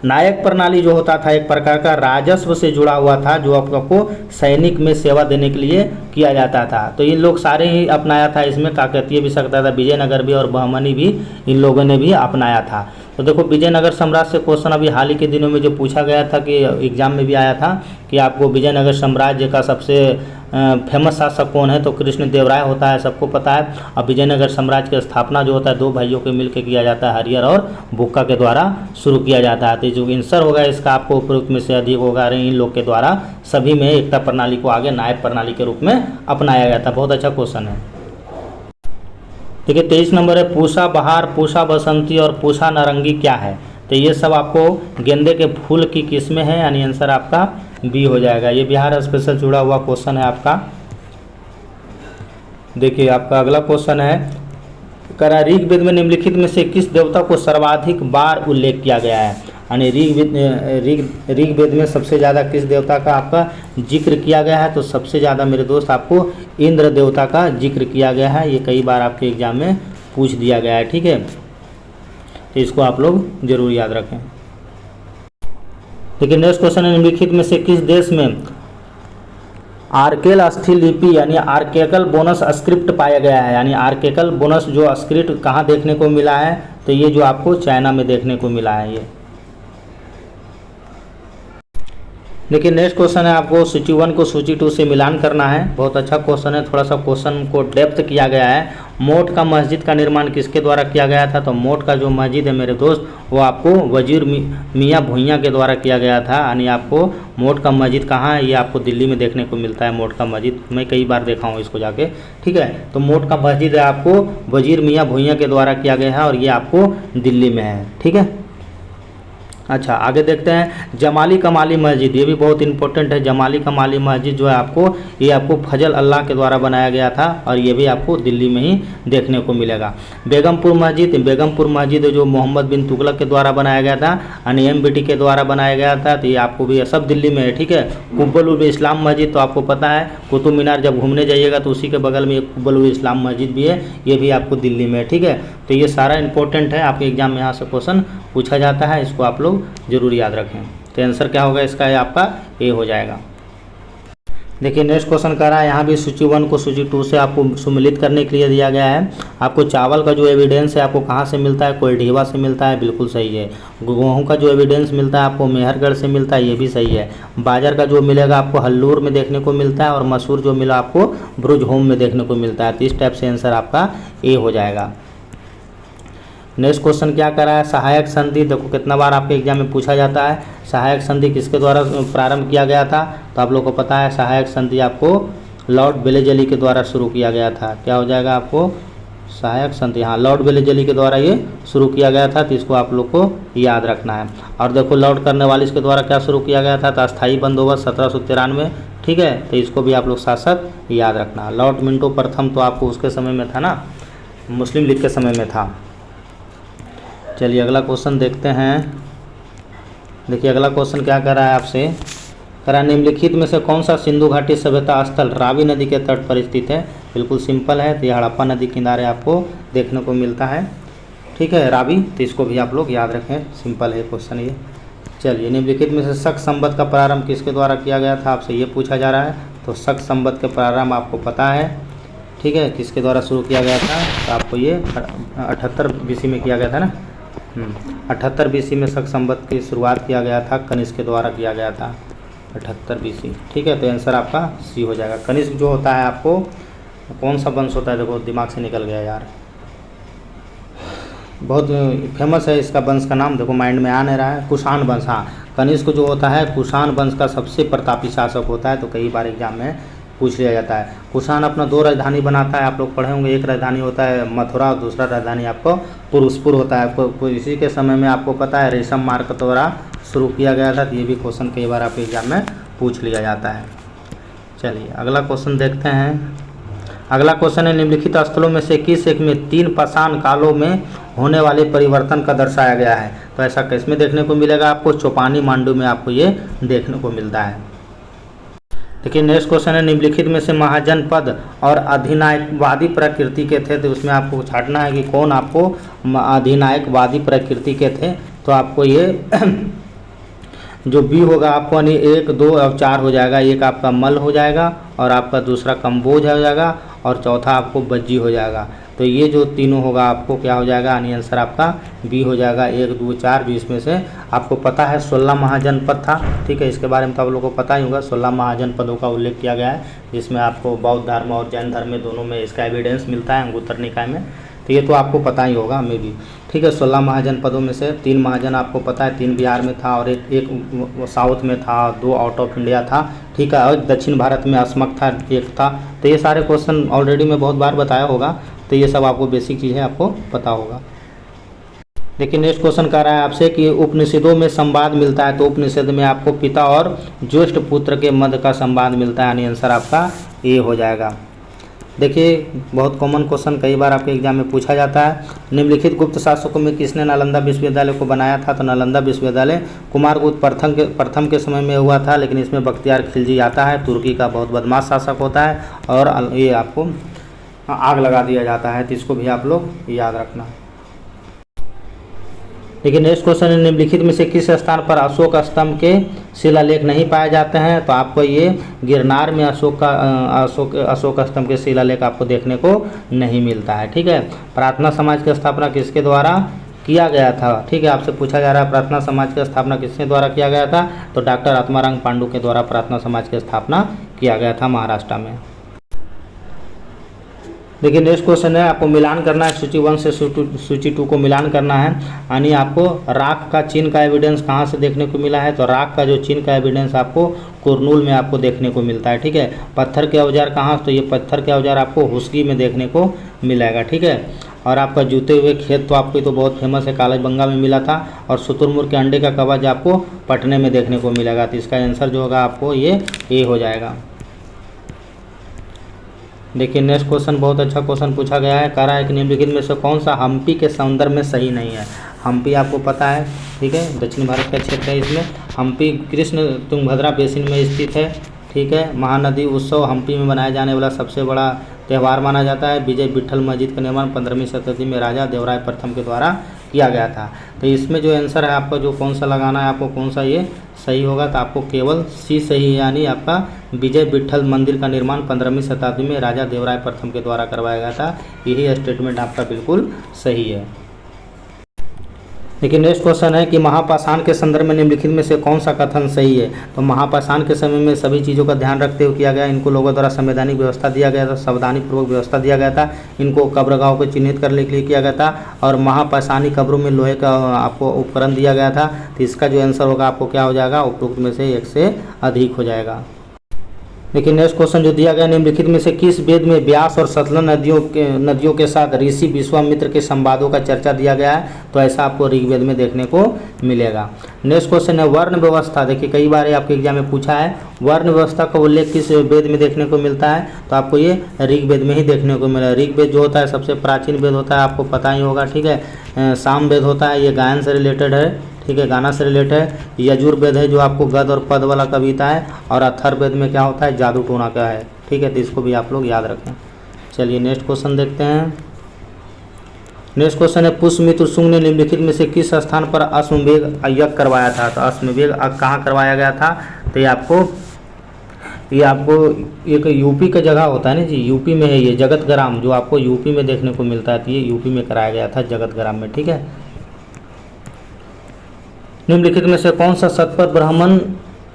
Speaker 1: नायक प्रणाली जो होता था एक प्रकार का राजस्व से जुड़ा हुआ था, जो आपको सैनिक में सेवा देने के लिए किया जाता था। तो इन लोग सारे ही अपनाया था। इसमें काकतीय भी सकता था, विजयनगर भी और बहमनी भी इन लोगों ने भी अपनाया था। तो देखो विजयनगर साम्राज्य से क्वेश्चन अभी हाल ही के दिनों में जो पूछा गया था कि एग्जाम में भी आया था कि आपको विजयनगर साम्राज्य का सबसे फेमस शासक कौन है? तो कृष्णदेवराय होता है, सबको पता है। अब विजयनगर साम्राज्य की स्थापना जो होता है दो भाइयों के मिलकर किया जाता है, हरिहर और बुक्का के द्वारा शुरू किया जाता है। तो जो आंसर होगा इसका आपको उपरोक्त में से अधिक होगा। इन लोग के द्वारा सभी में एकता प्रणाली को आगे नायक प्रणाली के रूप में अपनाया गया था। बहुत अच्छा क्वेश्चन है। देखिए 23 नंबर है पूषा बहार, पूषा बसंती और पूषा नारंगी क्या है? तो ये सब आपको गेंदे के फूल की किस्में हैं, यानी आंसर आपका बी हो जाएगा। ये बिहार स्पेशल जुड़ा हुआ क्वेश्चन है आपका। देखिए आपका अगला क्वेश्चन है करा ऋग्वेद में निम्नलिखित में से किस देवता को सर्वाधिक बार उल्लेख किया गया है? यानी ऋग्वेद में सबसे ज़्यादा किस देवता का आपका जिक्र किया गया है? तो सबसे ज़्यादा मेरे दोस्त आपको इंद्र देवता का जिक्र किया गया है। ये कई बार आपके एग्जाम में पूछ दिया गया है, ठीक है। तो इसको आप लोग जरूर याद रखें। देखिए नेक्स्ट क्वेश्चन है निम्नलिखित में से किस देश में आर्केल अस्थि लिपि यानी आर्केकल बोनस स्क्रिप्ट पाया गया है? यानी आर्केकल बोनस जो स्क्रिप्ट कहाँ देखने को मिला है? तो ये जो आपको चाइना में देखने को मिला है। ये देखिए नेक्स्ट क्वेश्चन है आपको सूची 1 को सूची 2 से मिलान करना है। बहुत अच्छा क्वेश्चन है, थोड़ा सा क्वेश्चन को डेप्थ किया गया है मोट का मस्जिद का निर्माण किसके द्वारा किया गया था? तो मोट का जो मस्जिद है मेरे दोस्त वो आपको वजीर मियाँ भुइयाँ के द्वारा किया गया था। यानी आपको मोट का मस्जिद कहाँ है? ये आपको दिल्ली में देखने को मिलता है। मोट का मस्जिद मैं कई बार देखा हूँ इसको जाके, ठीक है। तो मोट का मस्जिद है आपको वजीर मियाँ भुइयाँ के द्वारा किया गया है और ये आपको दिल्ली में है, ठीक है। अच्छा, आगे देखते हैं जमाली कमाली मस्जिद। ये भी बहुत इंपॉर्टेंट है। जमाली कमाली मस्जिद जो है आपको, ये आपको फजल अल्लाह के द्वारा बनाया गया था और ये भी आपको दिल्ली में ही देखने को मिलेगा। बेगमपुर मस्जिद, बेगमपुर मस्जिद जो मोहम्मद बिन तुगलक के द्वारा बनाया गया था, अनियम बेटी के द्वारा बनाया गया था। तो ये आपको भी सब दिल्ली में है, ठीक है। कुब्बल उल इस्लाम मस्जिद तो आपको पता है, कुतुब मीनार जब घूमने जाइएगा तो उसी के बगल में एक कुब्बल उल इस्लाम मस्जिद भी है, ये भी आपको दिल्ली में है, ठीक है। तो ये सारा इंपॉर्टेंट है, आपके एग्जाम में यहाँ से क्वेश्चन पूछा जाता है, इसको आप लोग जरूर याद रखें। तो आंसर क्या होगा इसका? ये आपका ए हो जाएगा। देखिए नेक्स्ट क्वेश्चन कर रहा है, यहाँ भी सूची 1 को सूची 2 से आपको सम्मिलित करने के लिए दिया गया है। आपको चावल का जो एविडेंस है आपको कहाँ से मिलता है? कोयलढीवा से मिलता है, बिल्कुल सही है। गेहूँ का जो एविडेंस मिलता है आपको मेहरगढ़ से मिलता है, ये भी सही है। बाजर का जो मिलेगा आपको हल्लूर में देखने को मिलता है और मसूर जो मिला आपको ब्रुज होम में देखने को मिलता है। तो इस टाइप से आंसर आपका ए हो जाएगा। नेक्स्ट क्वेश्चन क्या कर रहा है? सहायक संधि। देखो कितना बार आपके एग्जाम में पूछा जाता है, सहायक संधि किसके द्वारा प्रारंभ किया गया था? तो आप लोग को पता है सहायक संधि आपको लॉर्ड वेलेजली के द्वारा शुरू किया गया था। क्या हो जाएगा आपको? सहायक संधि, हाँ, लॉर्ड वेलेजली के द्वारा ये शुरू किया गया था। तो इसको आप लोग को याद रखना है। और देखो लॉर्ड कर्नवालिस के द्वारा क्या शुरू किया गया था? तो अस्थायी बंदोबस्त 1793, ठीक है। तो इसको भी आप लोग साथ साथ याद रखना। लॉर्ड मिंटो प्रथम तो आपको उसके समय में था ना, मुस्लिम लीग के समय में था। चलिए अगला क्वेश्चन देखते हैं। देखिए अगला क्वेश्चन क्या कर रहा है आपसे? कह रहा है निम्नलिखित में से कौन सा सिंधु घाटी सभ्यता स्थल रावी नदी के तट पर स्थित है? बिल्कुल सिंपल है। तो ये हड़प्पा नदी किनारे आपको देखने को मिलता है, ठीक है, रावी। तो इसको भी आप लोग याद रखें, सिंपल है क्वेश्चन ये। चलिए निम्नलिखित में से शक संवत का प्रारंभ किसके द्वारा किया गया था? आपसे ये पूछा जा रहा है। तो शक संवत के प्रारंभ आपको पता है, ठीक है, किसके द्वारा शुरू किया गया था? तो आपको ये 78 BC में किया गया था ना। 78 BC में शक संवत की शुरुआत किया गया था, कनिष्क के द्वारा किया गया था 78 BC, ठीक है। तो आंसर आपका सी हो जाएगा। कनिष्क जो होता है आपको कौन सा वंश होता है? देखो दिमाग से निकल गया यार, बहुत फेमस है इसका वंश का नाम, देखो माइंड में आ नहीं रहा है। कुषाण वंश, हाँ। कनिष्क जो होता है कुषाण वंश का सबसे प्रतापी शासक होता है। तो कई बार एग्जाम में पूछ लिया जाता है। कुषाण अपना 2 राजधानी बनाता है, आप लोग पढ़े होंगे। एक राजधानी होता है मथुरा और दूसरा राजधानी आपको पुरुषपुर होता है। आपको इसी के समय में आपको पता है रेशम मार्ग के द्वारा शुरू किया गया था। तो ये भी क्वेश्चन कई बार आपके एग्जाम में पूछ लिया जाता है। चलिए अगला क्वेश्चन देखते हैं। अगला क्वेश्चन है निम्नलिखित स्थलों में से किस एक में 3 पाषाण कालों में होने वाले परिवर्तन का दर्शाया गया है? तो ऐसा किसमें देखने को मिलेगा आपको? चौपानी मांडू में आपको ये देखने को मिलता है। देखिए नेक्स्ट क्वेश्चन है निम्नलिखित में से महाजनपद और अधिनायकवादी प्रकृति के थे। तो उसमें आपको छांटना है कि कौन आपको अधिनायकवादी प्रकृति के थे। तो आपको ये जो बी होगा आपको यानी 1, 2 और 4 हो जाएगा। एक आपका मल हो जाएगा और आपका दूसरा कंबोज हो जाएगा और चौथा आपको बज्जी हो जाएगा। तो ये जो तीनों होगा आपको क्या हो जाएगा? यानी आंसर आपका बी हो जाएगा। 1, 2, 4 जो इसमें से आपको पता है 16 महाजनपद था, ठीक है। इसके बारे में तो आप लोगों को पता ही होगा। 16 महाजनपदों का उल्लेख किया गया है, जिसमें आपको बौद्ध धर्म और जैन धर्म में दोनों में इसका एविडेंस मिलता है, अंगुत्तर निकाय में। तो ये तो आपको पता ही होगा हमें भी, ठीक है। 16 महाजनपदों में से 3 महाजन आपको पता है, 3 बिहार में था और एक साउथ में था, 2 आउट ऑफ इंडिया था, ठीक है। और दक्षिण भारत में अस्मक था, 1 था। तो ये सारे क्वेश्चन ऑलरेडी मैं बहुत बार बताया होगा। तो ये सब आपको बेसिक चीज़ें आपको पता होगा। देखिए नेक्स्ट क्वेश्चन कर रहा है आपसे कि उपनिषदों में संवाद मिलता है। तो उपनिषद में आपको पिता और ज्येष्ठ पुत्र के मध्य का संवाद मिलता है, यानी आंसर आपका ए हो जाएगा। देखिए बहुत कॉमन क्वेश्चन कई बार आपके एग्जाम में पूछा जाता है। निम्नलिखित गुप्त शासकों में किसने नालंदा विश्वविद्यालय को बनाया था? तो नालंदा विश्वविद्यालय कुमारगुप्त प्रथम के समय में हुआ था, लेकिन इसमें बख्तियार खिलजी आता है, तुर्की का बहुत बदमाश शासक होता है और ये आपको आग लगा दिया जाता है। तो इसको भी आप लोग याद रखना। देखिए नेक्स्ट क्वेश्चन है निम्नलिखित में से किस स्थान पर अशोक स्तंभ के शिलालेख नहीं पाए जाते हैं? तो आपको ये गिरनार में अशोक स्तंभ के शिलालेख आपको देखने को नहीं मिलता है, ठीक है। प्रार्थना समाज की स्थापना किसके द्वारा किया गया था? ठीक है, आपसे पूछा जा रहा है प्रार्थना समाज की स्थापना किसके द्वारा किया गया था? तो डॉक्टर आत्माराम पांडु के द्वारा प्रार्थना समाज की स्थापना किया गया था महाराष्ट्र में। देखिए नेक्स्ट क्वेश्चन है, आपको मिलान करना है सूची 1 से सूची 2 को मिलान करना है। यानी आपको राख का चिन्ह का एविडेंस कहाँ से देखने को मिला है, तो राख का जो चिन्ह का एविडेंस आपको कुरनूल में आपको देखने को मिलता है। ठीक है, पत्थर के औजार कहाँ, तो ये पत्थर के औजार आपको हुस्गी में देखने को मिलेगा। ठीक है, और आपका जूते हुए खेत तो आपको तो बहुत फेमस है, कालाबंगा में मिला था। और शुतुरमुर्ग के अंडे का कवच आपको पटने में देखने को मिलेगा। तो इसका आंसर जो होगा आपको ये ए हो जाएगा। देखिए नेक्स्ट क्वेश्चन बहुत अच्छा क्वेश्चन पूछा गया है। कह रहा है कि निम्नलिखित में से कौन सा हम्पी के सौंदर्य में सही नहीं है। हम्पी आपको पता है, ठीक है, दक्षिण भारत का क्षेत्र है। इसमें हम्पी कृष्ण तुंगभद्रा बेसिन में स्थित है। ठीक है, महानदी उत्सव हम्पी में मनाया जाने वाला सबसे बड़ा त्यौहार माना जाता है। विजय विट्ठल मस्जिद का निर्माण 15वीं शताब्दी में राजा देवराय प्रथम के द्वारा किया गया था। तो इसमें जो आंसर है आपका जो कौन सा लगाना है, आपको कौन सा ये सही होगा, तो आपको केवल सी सही है। यानी आपका विजय विट्ठल मंदिर का निर्माण 15वीं शताब्दी में राजा देवराय प्रथम के द्वारा करवाया गया था। यही स्टेटमेंट आपका बिल्कुल सही है। देखिए नेक्स्ट क्वेश्चन है कि महापाषाण के संदर्भ में निम्नलिखित में से कौन सा कथन सही है। तो महापाषाण के समय में सभी चीज़ों का ध्यान रखते हुए किया गया। इनको लोगों द्वारा संवैधानिक व्यवस्था दिया गया था, सावधानी पूर्वक व्यवस्था दिया गया था। इनको कब्रगाहों को चिन्हित करने के लिए किया गया था। और महापाषाणी कब्रों में लोहे का आपको उपकरण दिया गया था। तो इसका जो आंसर होगा आपको क्या हो जाएगा, उपरोक्त में से एक से अधिक हो जाएगा। देखिए नेक्स्ट क्वेश्चन जो दिया गया, निम्नलिखित में से किस वेद में व्यास और सतलज नदियों के साथ ऋषि विश्वामित्र के संवादों का चर्चा दिया गया है। तो ऐसा आपको ऋग्वेद में देखने को मिलेगा। नेक्स्ट क्वेश्चन है वर्ण व्यवस्था। देखिए कई बार ये आपके एग्जाम में पूछा है, वर्ण व्यवस्था का उल्लेख किस वेद में देखने को मिलता है। तो आपको ये ऋग्वेद में ही देखने को मिला। ऋग्वेद जो होता है सबसे प्राचीन वेद होता है, आपको पता ही होगा। ठीक है, साम वेद होता है, ये गायन से रिलेटेड है। ठीक है, गाना से रिलेटेड है। यजुर्वेद है जो आपको गद और पद वाला कविता है। और अथर्ववेद में क्या होता है, जादू टोना का है। ठीक है, तो इसको भी आप लोग याद रखें। चलिए नेक्स्ट क्वेश्चन देखते हैं। नेक्स्ट क्वेश्चन है पुष्यमित्र शुंग ने निम्नलिखित में से किस स्थान पर अश्वमेध यज्ञ करवाया था। तो अश्वमेध कहाँ करवाया गया था, तो ये आपको एक यूपी का जगह होता है ना जी, यूपी में है ये जगतग्राम, जो आपको यूपी में देखने को मिलता है। तो ये यूपी में कराया गया था जगतग्राम में। ठीक है, निम्नलिखित में से कौन सा शतपथ ब्राह्मण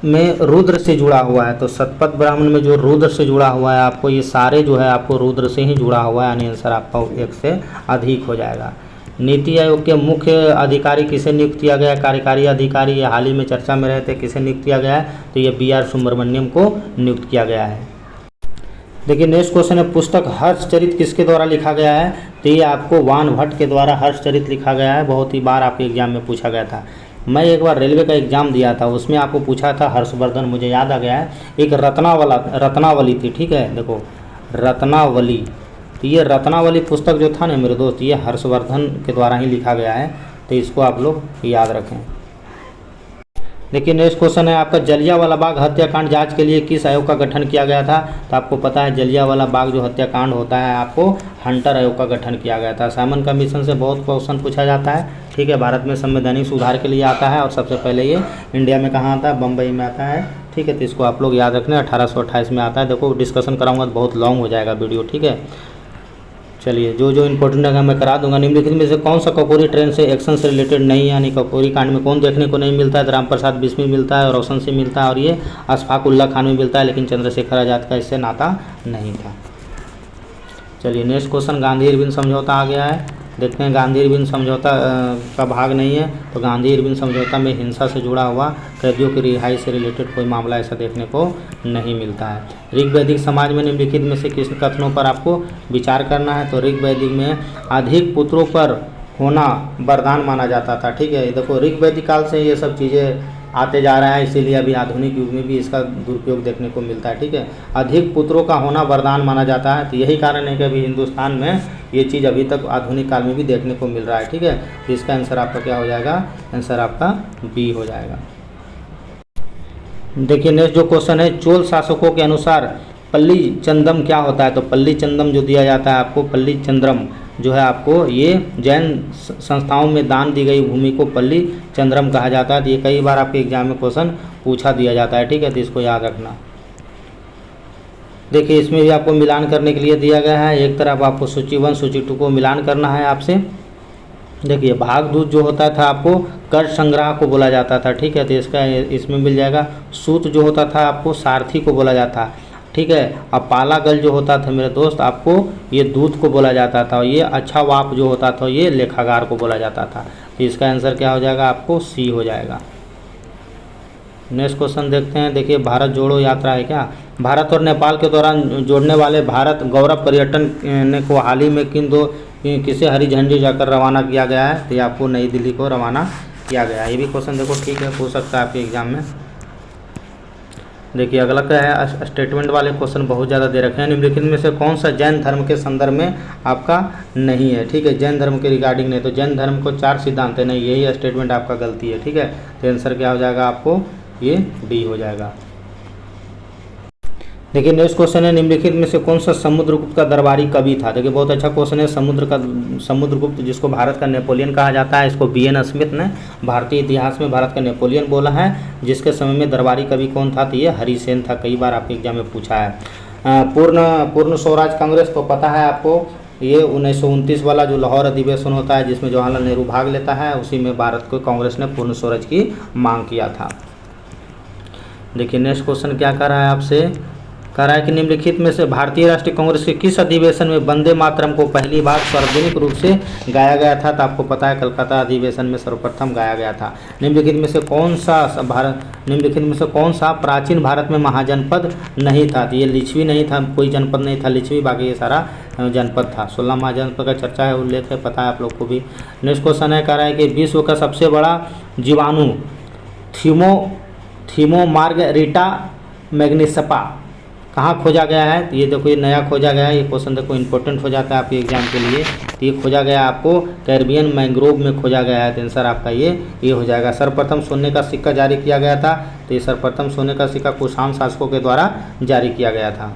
Speaker 1: में रुद्र से जुड़ा हुआ है। तो शतपथ ब्राह्मण में जो रुद्र से जुड़ा हुआ है, आपको ये सारे जो है आपको रुद्र से ही जुड़ा हुआ है। यानी आंसर आपका एक से अधिक हो जाएगा। नीति आयोग के मुख्य अधिकारी किसे नियुक्त किया गया, कार्यकारी अधिकारी, ये हाल ही में चर्चा में रहे थे, किसे नियुक्त किया गया है, तो ये बी आर सुब्रमण्यम को नियुक्त किया गया है। देखिए नेक्स्ट क्वेश्चन है पुस्तक हर्षचरित किसके द्वारा लिखा गया है। तो ये आपको वान भट्ट के द्वारा हर्षचरित लिखा गया है। बहुत ही बार आपके एग्जाम में पूछा गया था। मैं एक बार रेलवे का एग्ज़ाम दिया था, उसमें आपको पूछा था हर्षवर्धन, मुझे याद आ गया है। एक रत्नावली थी। ठीक है, देखो रत्नावली, तो ये रत्नावली पुस्तक जो था ना मेरे दोस्त, ये हर्षवर्धन के द्वारा ही लिखा गया है। तो इसको आप लोग याद रखें। देखिए नेक्स्ट क्वेश्चन है आपका जलियांवाला बाग हत्याकांड जांच के लिए किस आयोग का गठन किया गया था। तो आपको पता है जलियांवाला बाग जो हत्याकांड होता है, आपको हंटर आयोग का गठन किया गया था। साइमन कमीशन से बहुत क्वेश्चन पूछा जाता है। ठीक है, भारत में संवैधानिक सुधार के लिए आता है। और सबसे पहले ये इंडिया में कहाँ आता है, बम्बई में आता है। ठीक है, तो इसको आप लोग याद रखना, 1828 में आता है। देखो डिस्कशन कराऊंगा तो बहुत लॉन्ग हो जाएगा वीडियो। ठीक है, चलिए जो इंपॉर्टेंट है मैं करा दूंगा। निम्नलिखित में से कौन सा कपूरी ट्रेन से एक्शन से रिलेटेड नहीं है। यानी कपूरी कांड में कौन देखने को नहीं मिलता है, तो राम प्रसाद बिस्मिल मिलता है, और रोशन सिंह मिलता है, और ये अशफाक उल्लाह खान में मिलता है। लेकिन चंद्रशेखर आज़ाद का इससे नाता नहीं था। चलिए नेक्स्ट क्वेश्चन गांधी इरविन समझौता आ गया है। देखते हैं गांधी इरविन समझौता का भाग नहीं है। तो गांधी इरविन समझौता में हिंसा से जुड़ा हुआ कैदियों की रिहाई से रिलेटेड कोई मामला ऐसा देखने को नहीं मिलता है। ऋग्वैदिक समाज में निम्नलिखित में से किस कथनों पर आपको विचार करना है। तो ऋग्वैदिक में अधिक पुत्रों पर होना वरदान माना जाता था। ठीक है, देखो ऋग्वैदिक काल से ये सब चीज़ें आते जा रहा है, इसीलिए अभी आधुनिक युग में भी इसका दुरुपयोग देखने को मिलता है। ठीक है, अधिक पुत्रों का होना वरदान माना जाता है। तो यही कारण है कि अभी हिंदुस्तान में ये चीज़ अभी तक आधुनिक काल में भी देखने को मिल रहा है। ठीक है, तो इसका आंसर आपका क्या हो जाएगा, आंसर आपका बी हो जाएगा। देखिए नेक्स्ट जो क्वेश्चन है, चोल शासकों के अनुसार पल्ली चंदम क्या होता है। तो पल्ली चंदम जो दिया जाता है आपको, पल्ली चंद्रम जो है आपको ये जैन संस्थाओं में दान दी गई भूमि को पल्ली चंद्रम कहा जाता है। तो ये कई बार आपके एग्जाम में क्वेश्चन पूछा दिया जाता है। ठीक है, तो इसको याद रखना। देखिए इसमें भी आपको मिलान करने के लिए दिया गया है। एक तरफ आपको सूची 1 सूची 2 को मिलान करना है आपसे। देखिए भागदूत जो होता था आपको कर संग्रह को बोला जाता था। ठीक है, तो इसका इसमें मिल जाएगा। सूत जो होता था आपको सारथी को बोला जाता। ठीक है। अब पालागल जो होता था मेरे दोस्त, आपको ये दूध को बोला जाता था, और ये अच्छा वाप जो होता था ये लेखागार को बोला जाता था। तो इसका आंसर क्या हो जाएगा, आपको सी हो जाएगा। नेक्स्ट क्वेश्चन देखते हैं। देखिए, भारत जोड़ो यात्रा है क्या? भारत और नेपाल के दौरान जोड़ने वाले भारत गौरव पर्यटन ने को हाल ही में किसे हरी झंडी जाकर रवाना किया गया है? तो ये आपको नई दिल्ली को रवाना किया गया है। ये भी क्वेश्चन देखो ठीक है, पूछ सकता है आपके एग्जाम में। देखिए, अगला क्या है, स्टेटमेंट वाले क्वेश्चन बहुत ज़्यादा दे रखे हैं। निम्नलिखित में से कौन सा जैन धर्म के संदर्भ में आपका नहीं है? ठीक है, जैन धर्म के रिगार्डिंग नहीं। तो जैन धर्म को 4 सिद्धांत है, नहीं, यही स्टेटमेंट आपका गलती है। ठीक है, तो आंसर क्या हो जाएगा, आपको ये डी हो जाएगा। देखिए, नेक्स्ट क्वेश्चन है, निम्नलिखित में से कौन सा समुद्रगुप्त का दरबारी कवि था? देखिए, बहुत अच्छा क्वेश्चन है। समुद्रगुप्त, जिसको भारत का नेपोलियन कहा जाता है, इसको BN स्मिथ ने भारतीय इतिहास में भारत का नेपोलियन बोला है। जिसके समय में दरबारी कवि कौन था? तो ये हरिसेन था। कई बार आपके एग्जाम में पूछा है। पूर्ण स्वराज कांग्रेस तो पता है आपको, ये 1929 वाला जो लाहौर अधिवेशन होता है जिसमें जवाहरलाल नेहरू भाग लेता है, उसी में भारत को कांग्रेस ने पूर्ण स्वराज की मांग किया था। देखिए, नेक्स्ट क्वेश्चन क्या कर रहा है आपसे, कह रहा है कि निम्नलिखित में से भारतीय राष्ट्रीय कांग्रेस के किस अधिवेशन में वंदे मातरम को पहली बार सार्वजनिक रूप से गाया गया था? तो आपको पता है, कलकत्ता अधिवेशन में सर्वप्रथम गाया गया था। निम्नलिखित में से कौन सा प्राचीन भारत में महाजनपद नहीं था? तो ये लिच्छवी नहीं था, कोई जनपद नहीं था लिच्छवी, बाकी ये सारा जनपद था। 16 महाजनपद का चर्चा है, उल्लेख है, पता है आप लोग को भी। नेक्स्ट क्वेश्चन है, कह रहा है कि विश्व का सबसे बड़ा जीवाणु थीमोमार्गरिटा मैग्निफिका कहाँ खोजा गया है? तो ये देखो, ये नया खोजा गया है। ये क्वेश्चन देखो इंपॉर्टेंट हो जाता है आपके एग्जाम के लिए। तो ये खोजा गया आपको कैरिबियन मैंग्रोव में खोजा गया है। तो आंसर आपका ये हो जाएगा। सर्वप्रथम सोने का सिक्का जारी किया गया था। तो ये सर्वप्रथम सोने का सिक्का कुषाण शासकों के द्वारा जारी किया गया था।